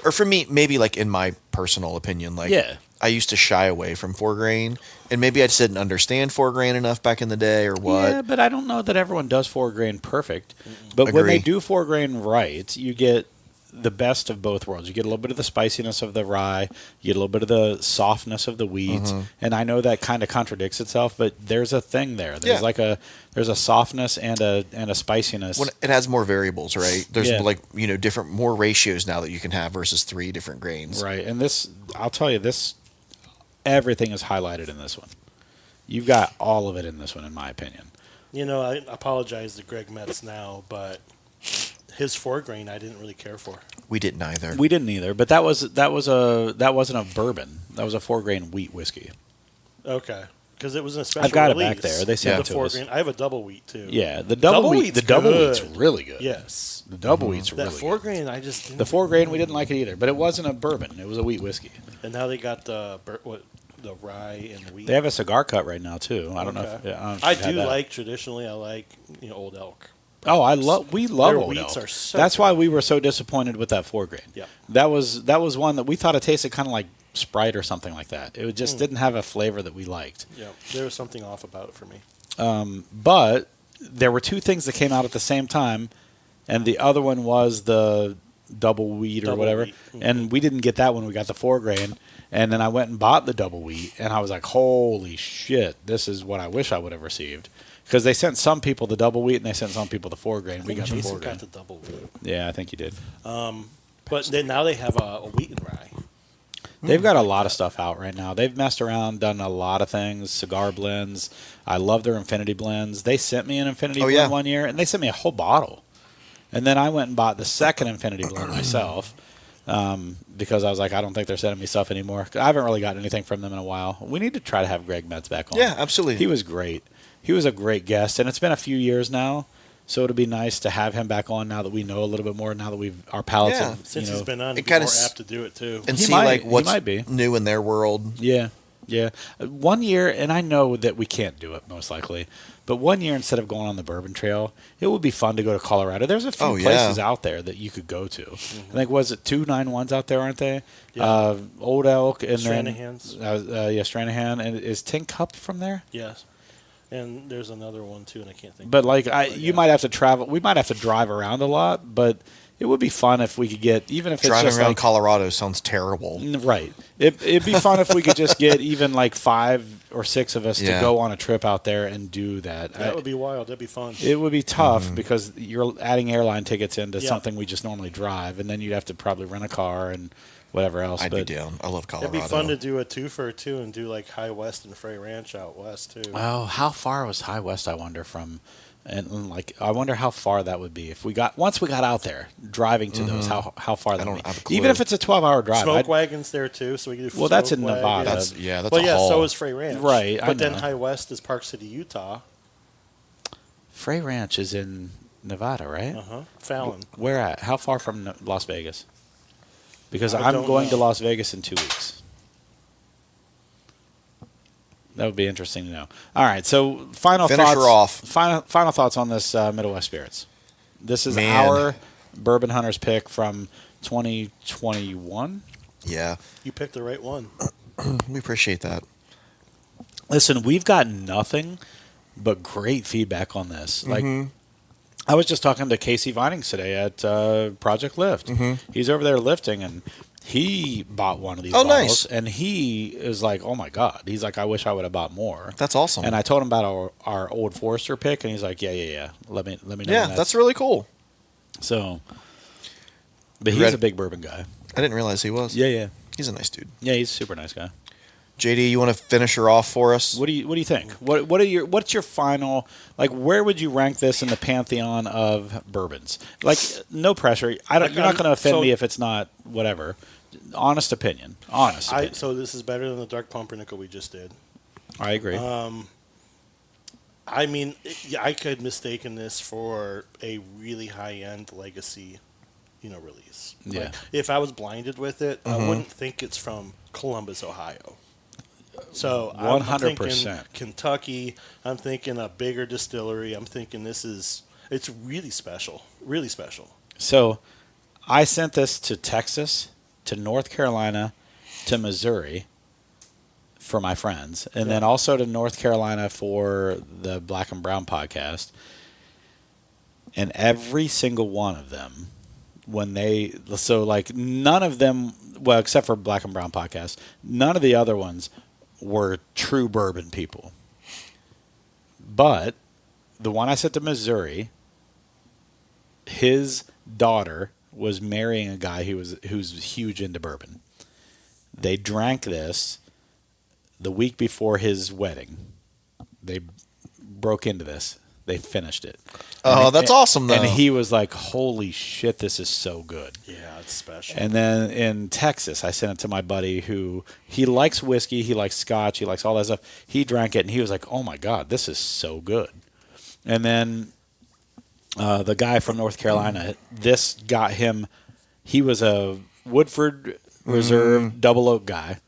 Or for me, maybe like in my personal opinion, like Yeah. I used to shy away from 4 grain, and maybe I just didn't understand 4 grain enough back in the day, or what. Yeah, but I don't know that everyone does 4 grain perfect. But when they Agree. do 4 grain right, you get the best of both worlds. You get a little bit of the spiciness of the rye, you get a little bit of the softness of the wheat, and I know that kind of contradicts itself, but there's a thing there. There's Yeah. there's a softness and a spiciness. When it has more variables, right? There's Yeah. like different more ratios now that you can have versus 3 different grains. Right, and this, I'll tell you, this everything is highlighted in this one. You've got all of it in this one, in my opinion. I apologize to Greg Metz now, but his 4 grain I didn't really care for. We didn't either. We didn't either, but that wasn't a bourbon. That was a 4 grain wheat whiskey. Okay. because it was in a special I've got release. it back there. They sent the it to 4 us. grain. I have a double wheat too. Yeah, the double wheat. The double wheat's really good. Yes, The double wheat's that really 4 good. grain I just didn't. The 4 grain we didn't like it either, but it wasn't a bourbon. It was a wheat whiskey. And now they got the rye and wheat. They have a cigar cut right now too. I don't know. Okay. If, I, don't know if I you've had do that. like traditionally. I like Old Elk. Oh, we love Their Old wheats Elk. are so That's good. why we were so disappointed with that 4 grain. Yeah. That was one that we thought it tasted kind of like Sprite or something like that. It just didn't have a flavor that we liked. Yeah, there was something off about it for me. But there were 2 things that came out at the same time, and the other one was the double wheat or Double whatever. wheat. And we didn't get that one. We got the 4 grain. And then I went and bought the double wheat, and I was like, holy shit, this is what I wish I would have received. Because they sent some people the double wheat, and they sent some people the 4 grain. We got the 4 Jason grain. got the double wheat. Yeah, I think you did. But then now they have a wheat and rye. They've got a lot of stuff out right now. They've messed around, done a lot of things, cigar blends. I love their Infinity blends. They sent me an Infinity blend one year, and they sent me a whole bottle. And then I went and bought the second Infinity blend myself because I was like, I don't think they're sending me stuff anymore. I haven't really got anything from them in a while. We need to try to have Greg Metz back on. Yeah, absolutely. He was great. He was a great guest, and it's been a few years now. So it'll be nice to have him back on now that we know a little bit more. Now that our palates Yeah. have, Since he's been on, it he'd be kinda more s- apt to do it too. and He see might- like he what's might be. new in their world. Yeah. 1 year, and I know that we can't do it most likely, but 1 year instead of going on the Bourbon Trail, it would be fun to go to Colorado. There's a few Oh, yeah. places out there that you could go to. I think was it 291s out there, aren't they? Yeah. Old Elk and Stranahan's. then Stranahan, and is Tin Cup from there? Yes, and there's another one too, and I can't think. But like yeah. you might have to travel. We might have to drive around a lot, but it would be fun if we could get even if it's Driving just around like Colorado sounds terrible. right. It'd be fun if we could just get even like 5 or 6 of us to Yeah. go on a trip out there and do that. That would be wild. That'd be fun. It would be tough because you're adding airline tickets into Yeah. something we just normally drive, and then you'd have to probably rent a car and whatever else. I'd be down. I love Colorado. It'd be fun to do a 2 for 2 and do like High West and Frey Ranch out west too. Oh, how far was High West? I wonder from, and like I wonder how far that would be if we got once we got out there driving to those. How far that don't would have a be? clue. Even if it's a 12-hour drive. Smoke I'd- wagons there too, so we can do. Well, that's smoke in wagon. Nevada. That's But a yeah, haul. so is Frey Ranch. Right, I But then know. High West is Park City, Utah. Frey Ranch is in Nevada, right? Fallon. Where at? How far from Las Vegas? Because I I'm don't going to know. Las Vegas in 2 weeks. That would be interesting to know. All right, so final Finish thoughts. her off. Final thoughts on this Middle West Spirits. This is Man. our Bourbon Hunters pick from 2021. Yeah, You picked the right one. we appreciate that. Listen, we've got nothing but great feedback on this. Like, I was just talking to Casey Vinings today at Project Lift. He's over there lifting, and he bought one of these Oh, bottles, nice. and he is like, "Oh my god!" He's like, "I wish I would have bought more." That's awesome. And I told him about our old Forester pick, and he's like, "Yeah. Let me know." Yeah, when that's really cool. so. But he's Ready- a big bourbon guy. I didn't realize he was. Yeah. He's a nice dude. Yeah, he's a super nice guy. JD, you want to finish her off for us? What do you think? What's your final, like, where would you rank this in the pantheon of bourbons? Like, no pressure. You're not going to offend So- me if it's not whatever. Honest opinion. So this is better than the Dark Pumpernickel we just did. I agree. I mean, I could mistaken this for a really high-end legacy, release. Yeah. Like, if I was blinded with it, I wouldn't think it's from Columbus, Ohio. So I'm 100%. thinking Kentucky. I'm thinking a bigger distillery. I'm thinking it's really special, really special. So, I sent this to Texas, to North Carolina, to Missouri for my friends, and then also to North Carolina for the Black and Brown podcast. And every single one of them, none of them, well, except for Black and Brown podcast, none of the other ones were true bourbon people. But the one I sent to Missouri, his daughter was marrying a guy who's huge into bourbon. They drank this the week before his wedding. They broke into this. They finished it. Oh, that's awesome, though. And he was like, holy shit, this is so good. Yeah, it's special. And then in Texas, I sent it to my buddy who, he likes whiskey, he likes scotch, he likes all that stuff. He drank it, and he was like, oh, my God, this is so good. And then the guy from North Carolina, this got him, he was a Woodford Reserve double oak guy.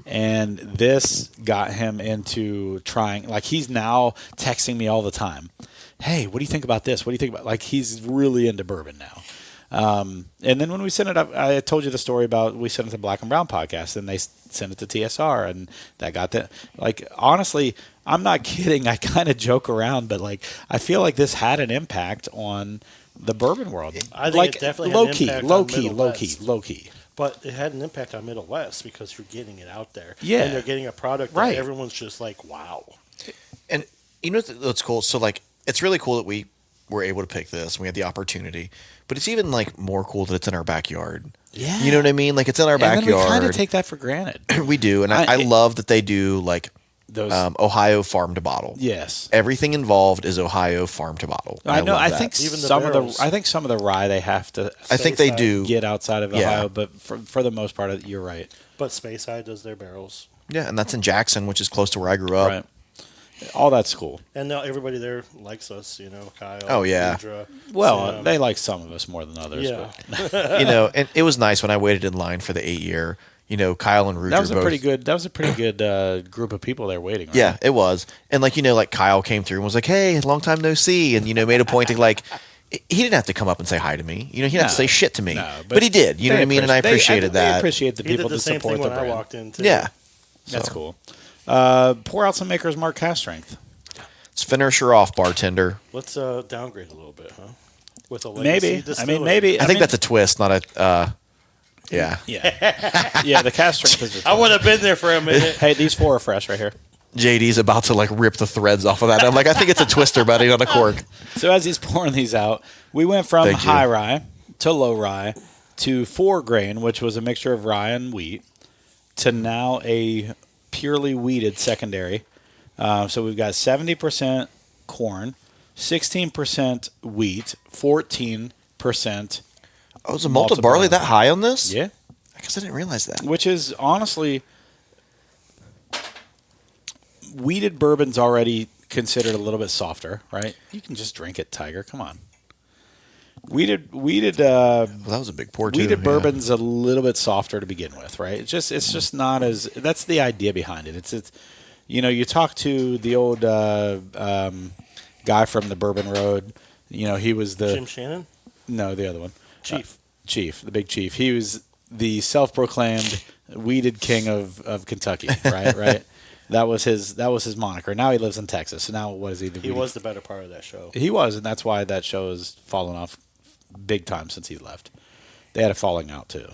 And this got him into trying, like he's now texting me all the time. Hey, what do you think about this? What do you think about, like he's really into bourbon now. And then when we sent it up, I told you the story about, we sent it to Black and Brown podcast and they sent it to TSR and that got that. Like, honestly, I'm not kidding. I kind of joke around, but like, I feel like this had an impact on the bourbon world. I think like, it definitely had an impact on low key. But it had an impact on Middle West because you're getting it out there. Yeah. And they're getting a product that Right. everyone's just like, wow. And you know what's cool? So, like, it's really cool that we were able to pick this and we had the opportunity. But it's even, like, more cool that it's in our backyard. Yeah. You know what I mean? Like, it's in our And then backyard. we kind of take that for granted. We do. And I love that they do, like, Those, Ohio farm to bottle. yes. Everything involved is Ohio farm to bottle. I know. love I that. think Even the some of the. barrels. I think some of the rye they have to. I think they Stateside. do. Get outside of Yeah. Ohio, but for the most part, you're right. But Speyside does their barrels. Yeah, and that's in Jackson, which is close to where I grew up. Right. All that's cool. And now everybody there likes us, Kyle. Oh, yeah. Deidre, Well, Sam. they like some of us more than others. Yeah. But You know, and it was nice when I waited in line for the 8-year. Kyle and Ruger that was a both. pretty good. That was a pretty good group of people there waiting. Right? Yeah, it was. And like Kyle came through and was like, "Hey, long time no see," and made a point to like. He didn't have to come up and say hi to me. He didn't have to say shit to me. No, but he did. You know what I mean? And I appreciated They that. appreciate the He people did the that same support thing the when I brand. walked in, too. Yeah. That's So, cool. Pour out some Maker's Mark cast strength. Let's finish her off, bartender. Let's downgrade a little bit, huh? With a legacy Maybe. I distillery. mean, maybe. I think that's a twist, not a. Yeah. Yeah. Yeah. The cast strength is. I would have been there for a minute. Hey, these 4 are fresh right here. JD's about to like rip the threads off of that. I'm like, I think it's a twister, buddy, on a cork. So as he's pouring these out, we went from Thank you. high rye to low rye to 4 grain, which was a mixture of rye and wheat, to now a purely wheated secondary. So we've got 70% corn, 16% wheat, 14%. Oh, is the malted barley that high on this? Yeah. I guess I didn't realize that. Which is honestly, wheated bourbon's already considered a little bit softer, right? You can just drink it, Tiger. Come on. Wheated Well, that was a big pour too. wheated yeah. bourbon's a little bit softer to begin with, right? It's just not as, that's the idea behind it. It's you talk to the old guy from the Bourbon Road. He was the Jim Shannon? no, the other one. Chief. Chief, the big chief. He was the self-proclaimed weeded king of Kentucky, right? Right. That was his moniker. Now he lives in Texas. So now what is he? He was the better part of that show. He was, and that's why that show has fallen off big time since he left. They had a falling out too,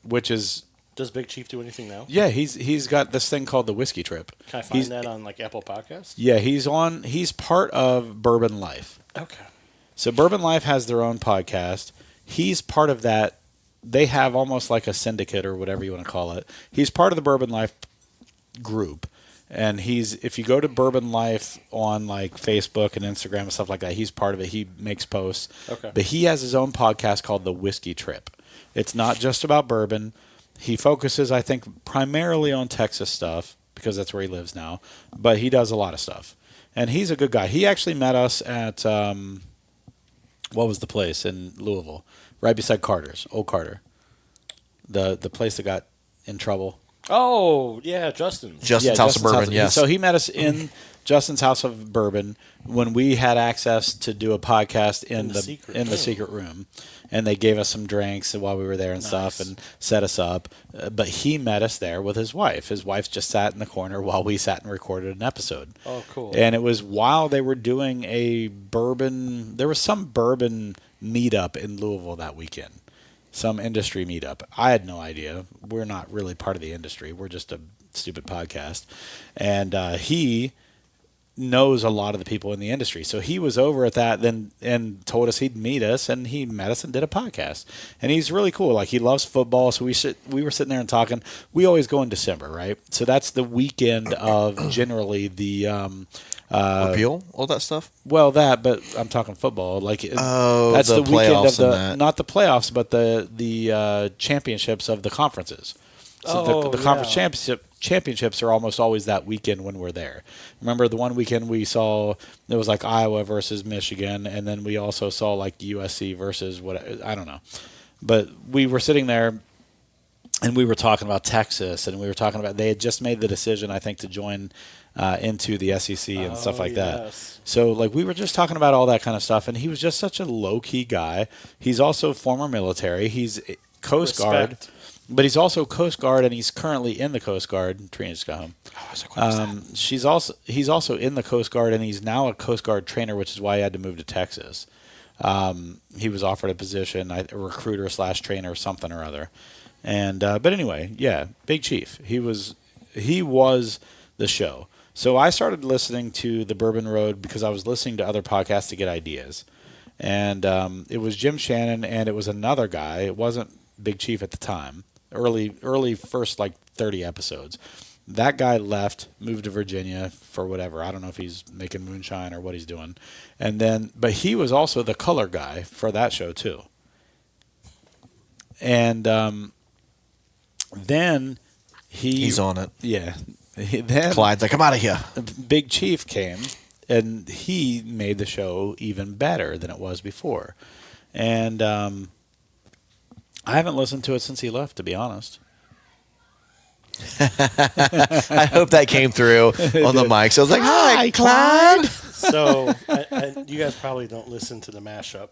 which is Does Big Chief do anything now? yeah. He's got this thing called the Whiskey Trip. Can I find that on like Apple Podcasts? Yeah, he's part of Bourbon Life. Okay. So Bourbon Life has their own podcast. He's part of that. They have almost like a syndicate or whatever you want to call it. He's part of the Bourbon Life group. And if you go to Bourbon Life on like Facebook and Instagram and stuff like that, he's part of it. He makes posts. Okay. But he has his own podcast called The Whiskey Trip. It's not just about bourbon. He focuses, I think, primarily on Texas stuff because that's where he lives now. But he does a lot of stuff. And he's a good guy. He actually met us at what was the place in Louisville? Right beside Carter's, Old Carter. The place that got in trouble. Oh, yeah, Justin. Justin's House of Bourbon, yes. So he met us in Justin's House of Bourbon when we had access to do a podcast in the secret room. And they gave us some drinks while we were there and stuff and set us up. But he met us there with his wife. His wife just sat in the corner while we sat and recorded an episode. Oh, cool. And it was while they were doing there was some bourbon meetup in Louisville that weekend. Some industry meetup. I had no idea. We're not really part of the industry. We're just a stupid podcast. And he knows a lot of the people in the industry. So he was over at that then and told us he'd meet us, and he met us and did a podcast. And he's really cool. Like, he loves football. So we were sitting there and talking. We always go in December, right? So that's the weekend of generally the Repeal all that stuff. well, but I'm talking football. Like, that's the the weekend of playoffs and the that. not the playoffs, but the championships of the conferences. So the conference championships are almost always that weekend when we're there. Remember the one weekend we saw it was like Iowa versus Michigan, and then we also saw like USC versus what, I don't know. But we were sitting there and we were talking about Texas, and we were talking about they had just made the decision, I think, to join into the SEC and stuff like that. So like we were just talking about all that kind of stuff, and he was just such a low key guy. He's also former military. He's Coast Guard. But he's also Coast Guard, and he's currently in the Coast Guard. Trina just got home. He's also in the Coast Guard, and he's now a Coast Guard trainer, which is why he had to move to Texas. He was offered a position, a recruiter / trainer, something or other. And but anyway, yeah, Big Chief. He was the show. So I started listening to the Bourbon Road because I was listening to other podcasts to get ideas. And it was Jim Shannon, and it was another guy. It wasn't Big Chief at the time. Early first like 30 episodes. That guy left, moved to Virginia for whatever. I don't know if he's making moonshine or what he's doing. And then, but he was also the color guy for that show too. And then he's on it. Yeah. Then Clyde's like, I'm out of here. Big Chief came, and he made the show even better than it was before. And I haven't listened to it since he left, to be honest. I hope that came through on the mic. So I was like, hi, Clyde. So you guys probably don't listen to the mashup.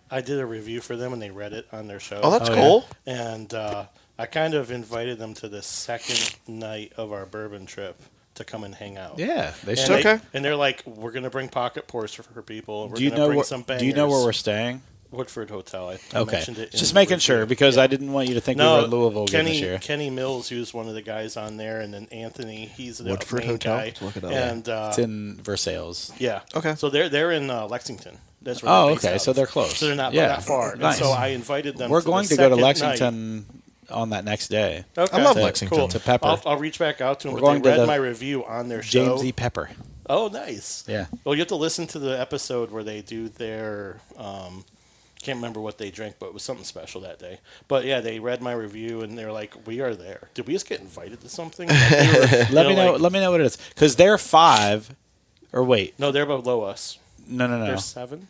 I did a review for them, and they read it on their show. Oh, that's cool. Yeah. And I kind of invited them to the second night of our bourbon trip to come and hang out. Yeah, they And should. Okay. And they're like, we're going to bring pocket pours for people. We're Do you going to know bring where? some bangers. Do you know where we're staying? Woodford Hotel. I Okay, mentioned it. just in making the sure review. because Yeah. I didn't want you to think we were at Louisville again this year. Kenny Mills, who's one of the guys on there, and then Anthony, he's the Woodford main Hotel? guy. Let's look it up. And It's in Versailles. yeah, Okay. So they're in Lexington. That's where Oh, they're based okay, out so of. they're close. So they're not Yeah, that far. nice. And so I invited them. We're to going the to go to second Lexington on that next day. Night. Okay. I love So, Lexington. Cool. To Pepper. I'll reach back out to them. We're But going they to read the my review on their show. James E. Pepper. Oh, nice. Yeah. Well, you have to listen to the episode where they do their. Can't remember what they drank, but it was something special that day. But yeah, they read my review and they're like, "We are there. Did we just get invited to something?" Like, Let me know. Let me know what it is because they're 5. Or wait, No, they're below us. no. They're 7.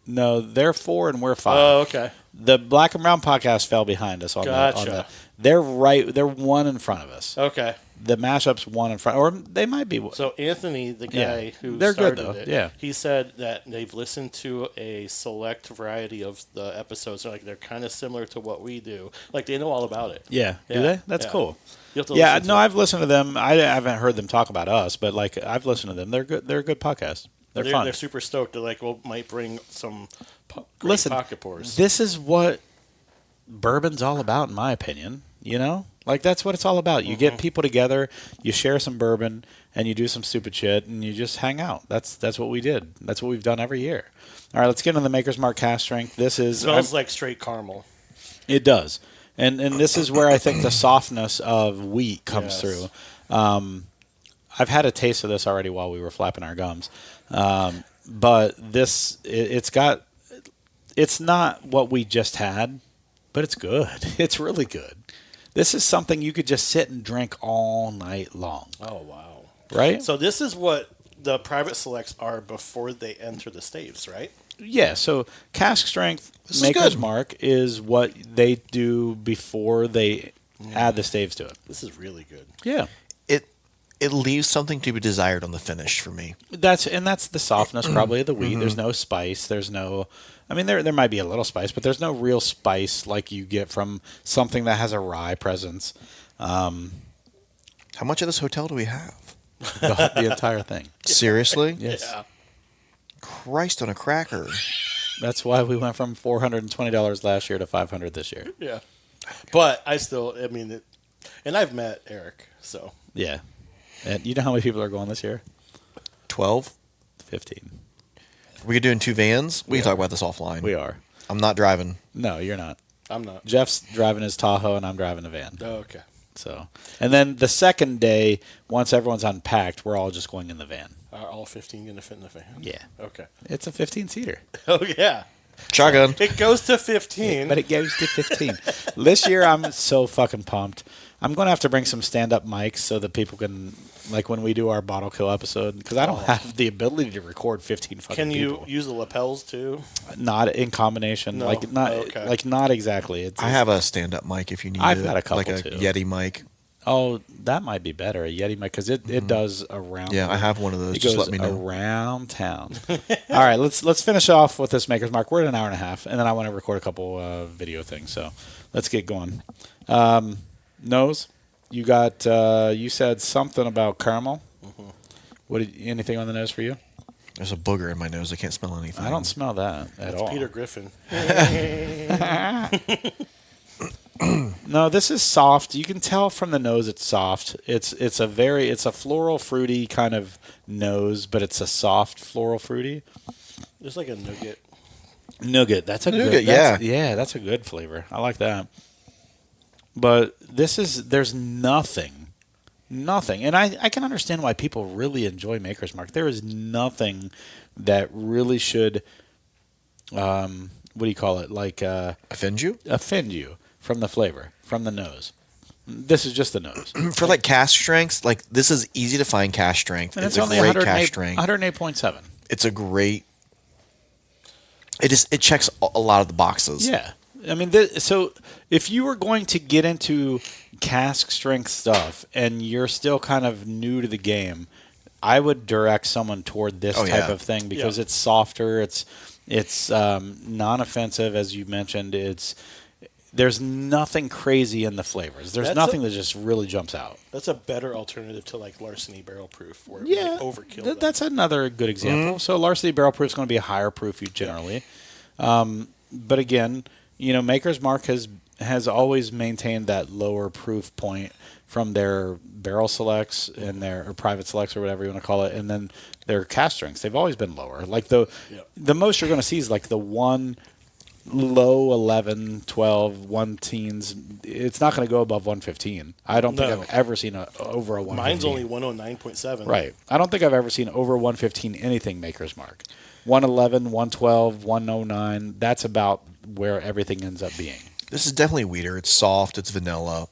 No, they're 4 and we're 5. Oh, okay. The Black and Brown podcast fell behind us on Gotcha. the. They're right. They're 1 in front of us. Okay. The mashup's 1 in front, or they might be. So Anthony, the guy Yeah. who They're good, started though. it, Yeah. he said that they've listened to a select variety of the episodes. They're kind of similar to what we do. Like they know all about it. Yeah. Yeah. Do they? That's Yeah. cool. You have to Yeah. listen No, to it. I've listened to them. I haven't heard them talk about us, but like I've listened to them. They're good. They're a good podcast. They're fun. They're super stoked. They're like, "Well, might bring some great Listen, pocket pours." this is what bourbon's all about, in my opinion. You know, like that's what it's all about. You get people together, you share some bourbon, and you do some stupid shit, and you just hang out. That's what we did. That's what we've done every year. All right, let's get into the Maker's Mark Cask Strength. This is smells like straight caramel. it does, and this is where I think the softness of wheat comes Yes. through. I've had a taste of this already while we were flapping our gums, but this it's not what we just had, but it's good. It's really good. This is something you could just sit and drink all night long, Oh wow! right? So this is what the private selects are before they enter the staves, right? Yeah, so cask strength This is Maker's good. Mark is what they do before they add the staves to it. This is really good. Yeah. It leaves something to be desired on the finish for me. That's the softness probably of the wheat. There's no spice. There's no I mean there might be a little spice, but there's no real spice like you get from something that has a rye presence. How much of this hotel do we have? The entire thing. Seriously? Yes. Yeah. Christ on a cracker. That's why we went from $420 last year to $500 this year. Yeah. But and I've met Eric, so Yeah. And you know how many people are going this year? 12? 15. We could do in 2 vans. We can talk about this offline. We are. I'm not driving. No, you're not. I'm not. Jeff's driving his Tahoe, and I'm driving a van. Oh, okay. So, and then the second day, once everyone's unpacked, we're all just going in the van. Are all 15 going to fit in the van? Yeah. Okay. It's a 15-seater. Oh, yeah. Shotgun. It goes to 15. But it goes to 15. This year, I'm so fucking pumped. I'm going to have to bring some stand-up mics so that people can, like when we do our bottle kill episode, because I don't have the ability to record 15 fucking Can you people. use the lapels too? Not in combination. No. Like not Okay. like not exactly. It's, I have a stand-up mic if you need I've it. got a couple, like a too. Yeti mic. Oh, that might be better. A Yeti mic, because it does around. Yeah, I have one of those. It Just goes let me know. around town. All right, let's finish off with this Maker's Mark. We're at an hour and a half, and then I want to record a couple video things. So let's get going. Nose, you got you said something about caramel. Anything on the nose for you? There's a booger in my nose. I can't smell anything. I don't smell that at That's all. Peter Griffin. No, this is soft. You can tell from the nose it's soft. It's a floral fruity kind of nose, but it's a soft floral fruity. There's like a nougat. Nougat. That's a Nougat, good. That's a good flavor. I like that. But there's nothing, and I can understand why people really enjoy Maker's Mark. There is nothing that really should, what do you call it? Like offend you offend you from the flavor, from the nose. This is just the nose. for like cask strengths. Like this is easy to find cask strength. And it's it's a only great 108, cask strength. 108.7. It's a great. It checks a lot of the boxes. Yeah. I mean, so if you were going to get into cask strength stuff and you're still kind of new to the game, I would direct someone toward this type of thing because it's softer. It's non-offensive, as you mentioned. There's nothing crazy in the flavors. There's nothing that just really jumps out. That's a better alternative to like Larceny Barrel Proof, where Yeah, overkill. that's another good example. So Larceny Barrel Proof is going to be a higher proof generally. But again, Maker's Mark has always maintained that lower proof point from their barrel selects and or private selects or whatever you want to call it, and then their cask strengths. They've always been lower. Like the most you're going to see is like the one low 11, 12, 1 teens. It's not going to go above 115. I don't think I've ever seen over a 115. Mine's only 109.7. Right. I don't think I've ever seen over 115 anything Maker's Mark. 111, 112, 109. That's about where everything ends up being. This is definitely weeder. It's soft. It's vanilla.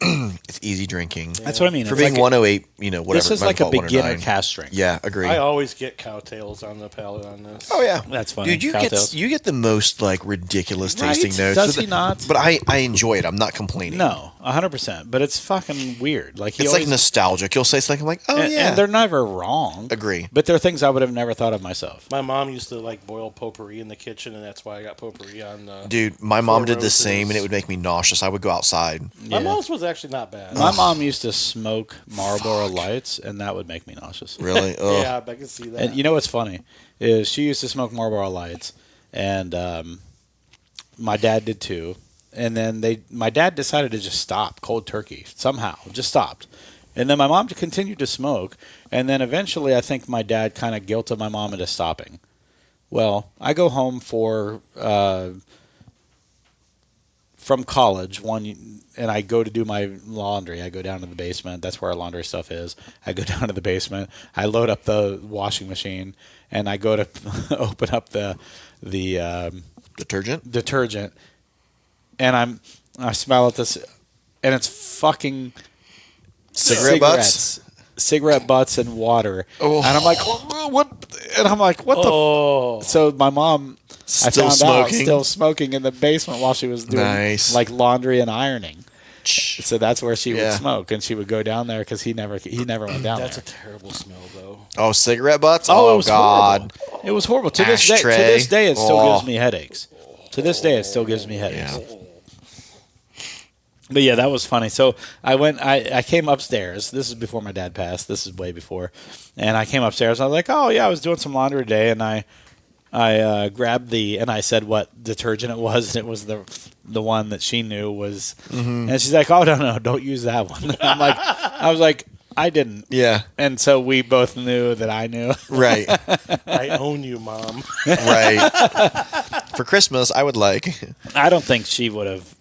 It's easy drinking. That's what I mean. For It's being like 108, whatever. this is might like a call it beginner 109. cask strength. Yeah, agree. I always get cowtails on the palate on this. Oh yeah, That's funny. dude. You get the most like ridiculous Right? tasting notes. Does he not? But I enjoy it. I'm not complaining. No, 100%. But it's fucking weird. Like It's like nostalgic. You'll say something like, "Oh yeah," and they're never wrong. Agree. But they're things I would have never thought of myself. My mom used to like boil potpourri in the kitchen, and that's why I got potpourri on the. Dude, my mom Four did the Roses. same, and it would make me nauseous. I would go outside. My Yeah. mom's was actually not bad. My mom used to smoke Marlboro Lights, and that would make me nauseous. Really? Ugh. Yeah, I can see that. And you know what's funny is she used to smoke Marlboro Lights, and my dad did too. And then my dad decided to just stop cold turkey somehow, just stopped. And then my mom continued to smoke, and then eventually I think my dad kind of guilted my mom into stopping. Well, I go home from college and I go to do my laundry. I go down to the basement. That's where our laundry stuff is. I go down to the basement. I load up the washing machine, and I go to open up the Detergent. and I smell at this, and it's fucking cigarette butts and water. Oh. And I'm like, what? And I'm like, what the? So my mom, I Still found out, smoking? still smoking in the basement while she was doing Nice. like laundry and ironing. So that's where she would Yeah. smoke, and she would go down there because he never went down That's there. a terrible smell, though. Oh, cigarette butts. Oh, it was God. horrible. It was horrible. To this Ashtray. day, it still Oh. gives me headaches. To this day, it still gives me headaches. Yeah. But yeah, that was funny. So I came upstairs. This is before my dad passed. This is way before. And I came upstairs. I was like, oh yeah, I was doing some laundry today, and I grabbed and I said what detergent it was, and it was the one that she knew was. And she's like, oh no, don't use that one. I was like, I didn't. Yeah. And so we both knew that I knew. Right. I own you, Mom. Right. For Christmas, I would like. I don't think she would have.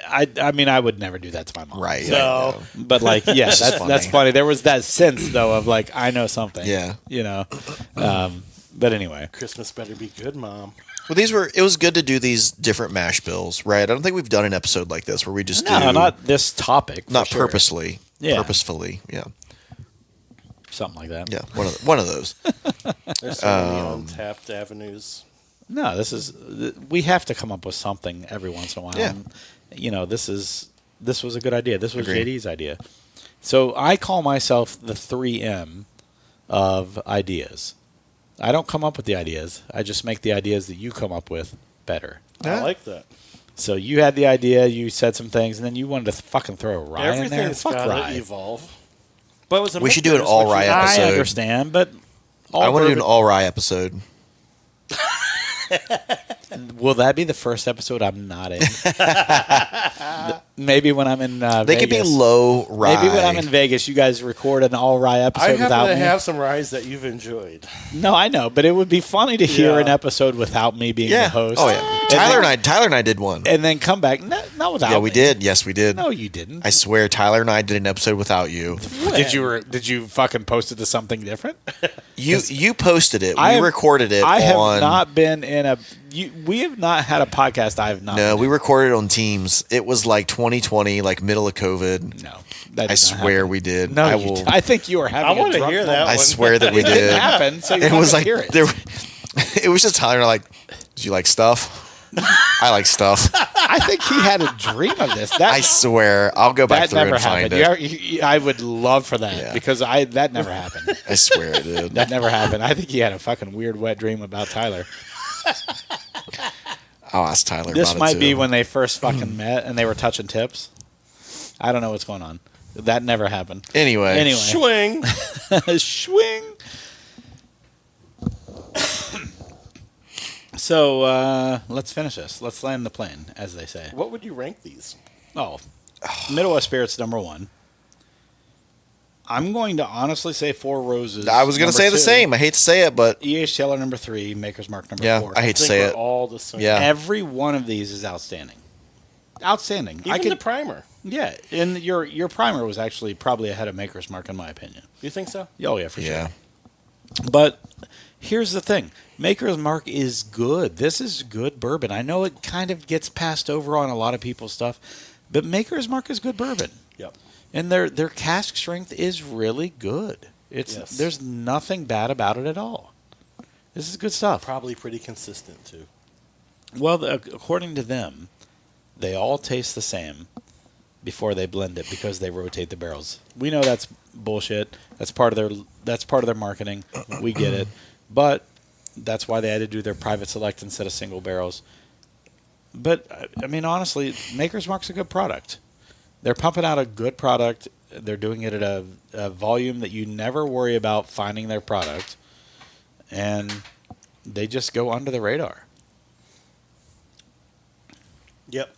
I mean, I would never do that to my mom. Right. No. But like, yeah, This is that's funny. funny. There was that sense though of like, I know something. Yeah. You know. But anyway, Christmas better be good, Mom. Well, it was good to do these different mash bills, right? I don't think we've done an episode like this where we just no, do. not this topic. For Not sure. purposely. Yeah. Purposefully. Yeah. Something like that. Yeah. One of those. There's so many untapped avenues. No, we have to come up with something every once in a while. Yeah. And, you know, this was a good idea. This was Agreed. JD's idea. So I call myself the 3M of ideas. I don't come up with the ideas. I just make the ideas that you come up with better. I like that. So you had the idea, you said some things, and then you wanted to fucking throw a rye in there. Everything's Fuck got rye. to evolve. But it was a We should do an mixer, all which rye is- episode. I understand, but I want to do an all rye episode. will that be the first episode I'm not in? Maybe when I'm in They could be Vegas. low rye. Maybe when I'm in Vegas, you guys record an all rye episode I without happen to me. have some ryes that you've enjoyed. No, I know, but it would be funny to hear Yeah. an episode without me being Yeah. the host. Oh yeah. Tyler and I did one. and then come back. No, not without. Yeah, we me. did. Yes, we did. No, you didn't. I swear, Tyler and I did an episode without you. Did you fucking post it to something different? You posted it. I We have- recorded it. I have on, not been in a. We have not had a podcast. I have not. No, been we in. recorded on Teams. It was like 2020, like middle of COVID. No, that did I not swear happen. we did. No, I you will. did. I think you were having. I wanna a drunk hear that moment. I one. swear that we It didn't did. happen. So you're It not was gonna like hear it. there. It was just Tyler and I like. Do you like stuff? I like stuff. I think he had a dream of this. That I swear. I'll go back that through never and find happened. it. I would love for that Yeah. because that never happened. I swear it did. That never happened. I think he had a fucking weird wet dream about Tyler. I'll ask Tyler. This about might it be too. when they first fucking met and they were touching tips. I don't know what's going on. That never happened. Anyway. Swing. Swing. So let's finish this. Let's land the plane, as they say. What would you rank these? Oh, Middle West Spirits #1. I'm going to honestly say Four Roses. I was going to say the #2. same. I hate to say it, but E.H. Taylor #3, Maker's Mark #4. yeah, I hate to I think say we're it. all the same. Yeah. Every one of these is outstanding. Outstanding. Even the primer. Yeah, and your primer was actually probably ahead of Maker's Mark in my opinion. You think so? Oh yeah, for Yeah. sure. But here's the thing: Maker's Mark is good. This is good bourbon. I know it kind of gets passed over on a lot of people's stuff, but Maker's Mark is good bourbon. Yep. And their cask strength is really good. Yes. There's nothing bad about it at all. This is good stuff. Probably pretty consistent too. Well, according to them, they all taste the same before they blend it because they rotate the barrels. We know that's bullshit. That's part of their marketing. We get it. But that's why they had to do their private select instead of single barrels. But I mean honestly, Maker's Mark's a good product. They're pumping out a good product. They're doing it at a volume that you never worry about finding their product. And they just go under the radar. Yep.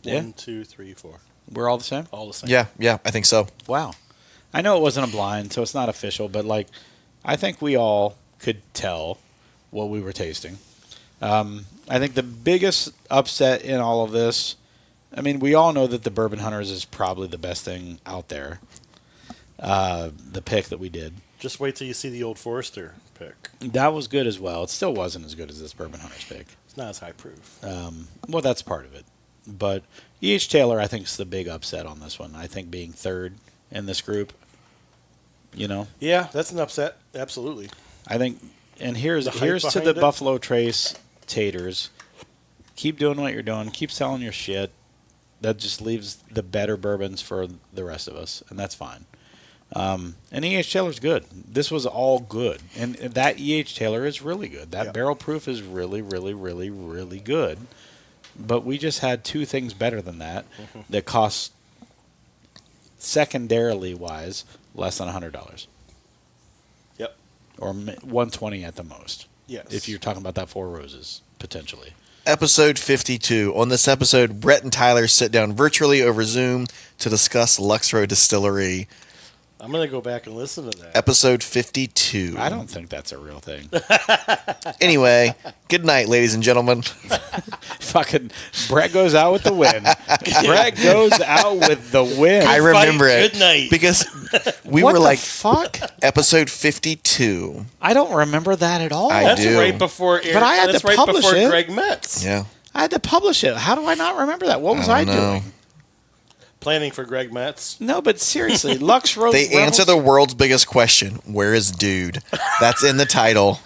Yeah. 1, 2, 3, 4. We're all the same? All the same. Yeah, I think so. Wow. I know it wasn't a blind, so it's not official, but like I think we all could tell what we were tasting. I think the biggest upset in all of this, I mean, we all know that the Bourbon Hunters is probably the best thing out there. The pick that we did. Just wait till you see the Old Forester pick. That was good as well. It still wasn't as good as this Bourbon Hunters pick. It's not as high proof. Well, that's part of it. But E.H. Taylor, I think, is the big upset on this one. I think being third in this group, you know. Yeah, that's an upset. Absolutely. I think, and here's The hype to behind the it? Buffalo Trace taters. Keep doing what you're doing. Keep selling your shit. That just leaves the better bourbons for the rest of us, and that's fine. And E.H. Taylor's good. This was all good, and that E.H. Taylor is really good. That Yep. barrel proof is really, really, really, really good. But we just had two things better than that that cost, secondarily wise, less than $100. Yep. Or $120 at the most. Yes. If you're talking about that Four Roses, potentially. Episode 52. On this episode, Brett and Tyler sit down virtually over Zoom to discuss Luxro Distillery. I'm going to go back and listen to that. Episode 52. I don't think that's a real thing. Anyway, good night, ladies and gentlemen. Fucking Brett goes out with the win. Brett goes out with the win. I remember fight, it. good night. Because we what were the like, fuck? episode 52. I don't remember that at all. I That's do. right before Aaron, But I had that's to right publish before it. Greg Metz. Yeah. I had to publish it. How do I not remember that? What was I don't know. doing? Planning for Greg Metz. No, but seriously, Lux Road. They answer the world's biggest question. Where is Dude? That's in the title.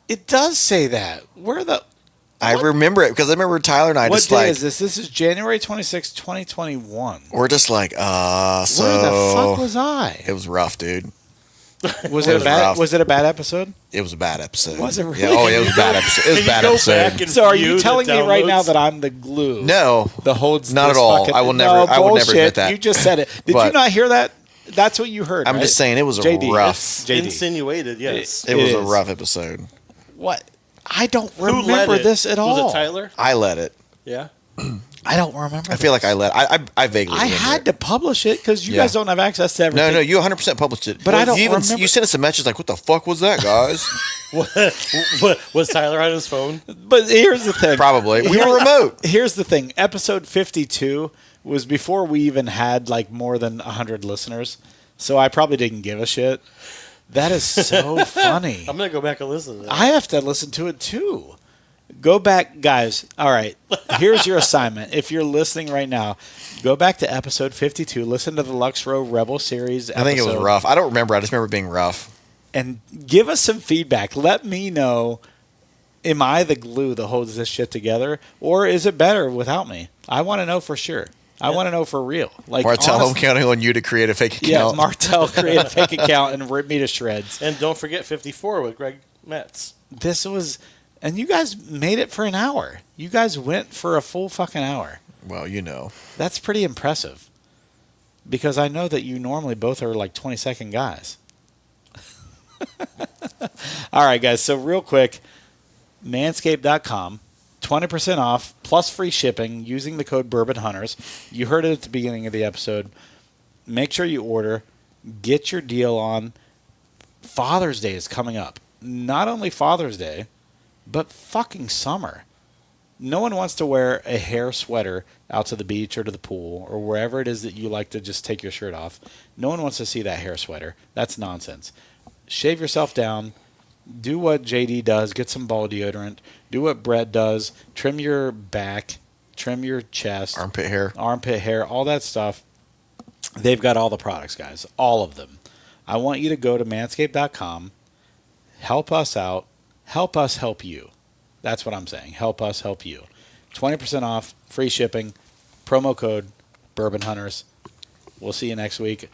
It does say that. Where the? I remember it because I remember Tyler and I What just day like, is this? This is January 26, 2021. we're just like, so. Where the fuck was I? It was rough, dude. Was It it a was bad? rough. Was it a bad episode? It was a bad episode. Was it really? Yeah, oh, yeah, it was a bad episode. It was a Can you bad go episode. back and So are view you the telling me right now downloads? that I'm the glue? No. The holds Not this at all. fucking- I will never- No, I would never bullshit. admit that. You just said it. Did you But- not hear that? That's what you heard. I'm right? just saying it was a JD, rough. it's JD. Insinuated, yes. It was It a is. rough episode. What? I don't Who led remember it? this at all. Was it Tyler? I let it. Yeah. I don't remember. I feel like I let. I vaguely. I remember had it. to publish it because you Yeah. guys don't have access to everything. No, you 100% published it. But I don't you remember- You sent us a message like, "What the fuck was that, guys?" Was Tyler on his phone? But here's the thing. Probably. We were remote. Here's the thing. Episode 52 was before we even had like more than 100 listeners, so I probably didn't give a shit. That is so funny. I'm going to go back and listen to that. I have to listen to it too. Go back, guys. All right. Here's your assignment. If you're listening right now, go back to episode 52. Listen to the Lux Row Rebel series episode. I think it was rough. I don't remember. I just remember it being rough. And give us some feedback. Let me know, am I the glue that holds this shit together? Or is it better without me? I want to know for sure. I want to know for real. Like Martell, I'm honest- counting on you to create a fake account. Yeah, Martell create a fake account and rip me to shreds. And don't forget 54 with Greg Metz. This was, and you guys made it for an hour. You guys went for a full fucking hour. Well, you know. That's pretty impressive. Because I know that you normally both are like 20-second guys. All right, guys. So real quick, manscaped.com, 20% off plus free shipping using the code Bourbon Hunters. You heard it at the beginning of the episode. Make sure you order. Get your deal on. Father's Day is coming up. Not only Father's Day, but fucking summer. No one wants to wear a hair sweater out to the beach or to the pool or wherever it is that you like to just take your shirt off. No one wants to see that hair sweater. That's nonsense. Shave yourself down. Do what JD does. Get some ball deodorant. Do what Brett does. Trim your back. Trim your chest. Armpit hair. Armpit hair. All that stuff. They've got all the products, guys. All of them. I want you to go to manscaped.com. Help us out. Help us help you. That's what I'm saying. Help us help you. 20% off. Free shipping. Promo code Bourbon Hunters. We'll see you next week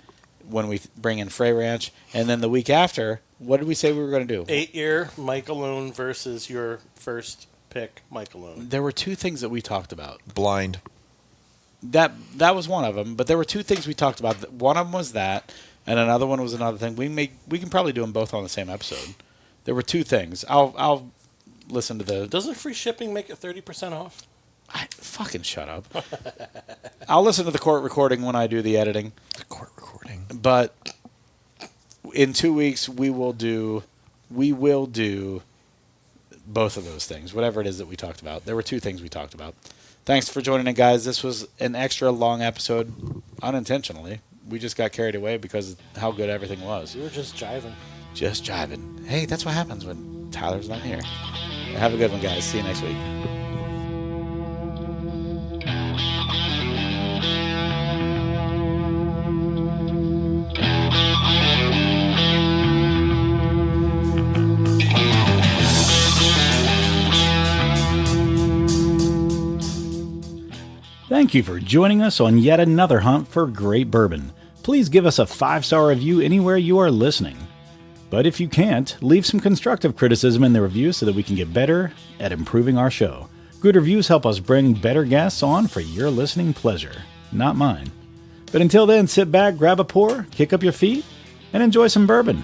when we bring in Frey Ranch. And then the week after, what did we say we were going to do? 8-year Mike Alone versus your first pick, Mike Alone. There were two things that we talked about. Blind. That was one of them, but there were two things we talked about. One of them was that, and another one was another thing. We can probably do them both on the same episode. There were two things. I'll listen to the. Doesn't free shipping make it 30% off? Fucking shut up. I'll listen to the court recording when I do the editing. The court recording. But in 2 weeks we will do both of those things, whatever it is that we talked about. There were two things we talked about. Thanks for joining in, guys. This was an extra long episode, unintentionally. We just got carried away because of how good everything was. You were just jiving. Just jiving. Hey, that's what happens when Tyler's not here. Have a good one, guys. See you next week. Thank you for joining us on yet another hunt for great bourbon. Please give us a 5-star review anywhere you are listening. But if you can't, leave some constructive criticism in the review so that we can get better at improving our show. Good reviews help us bring better guests on for your listening pleasure, not mine. But until then, sit back, grab a pour, kick up your feet, and enjoy some bourbon.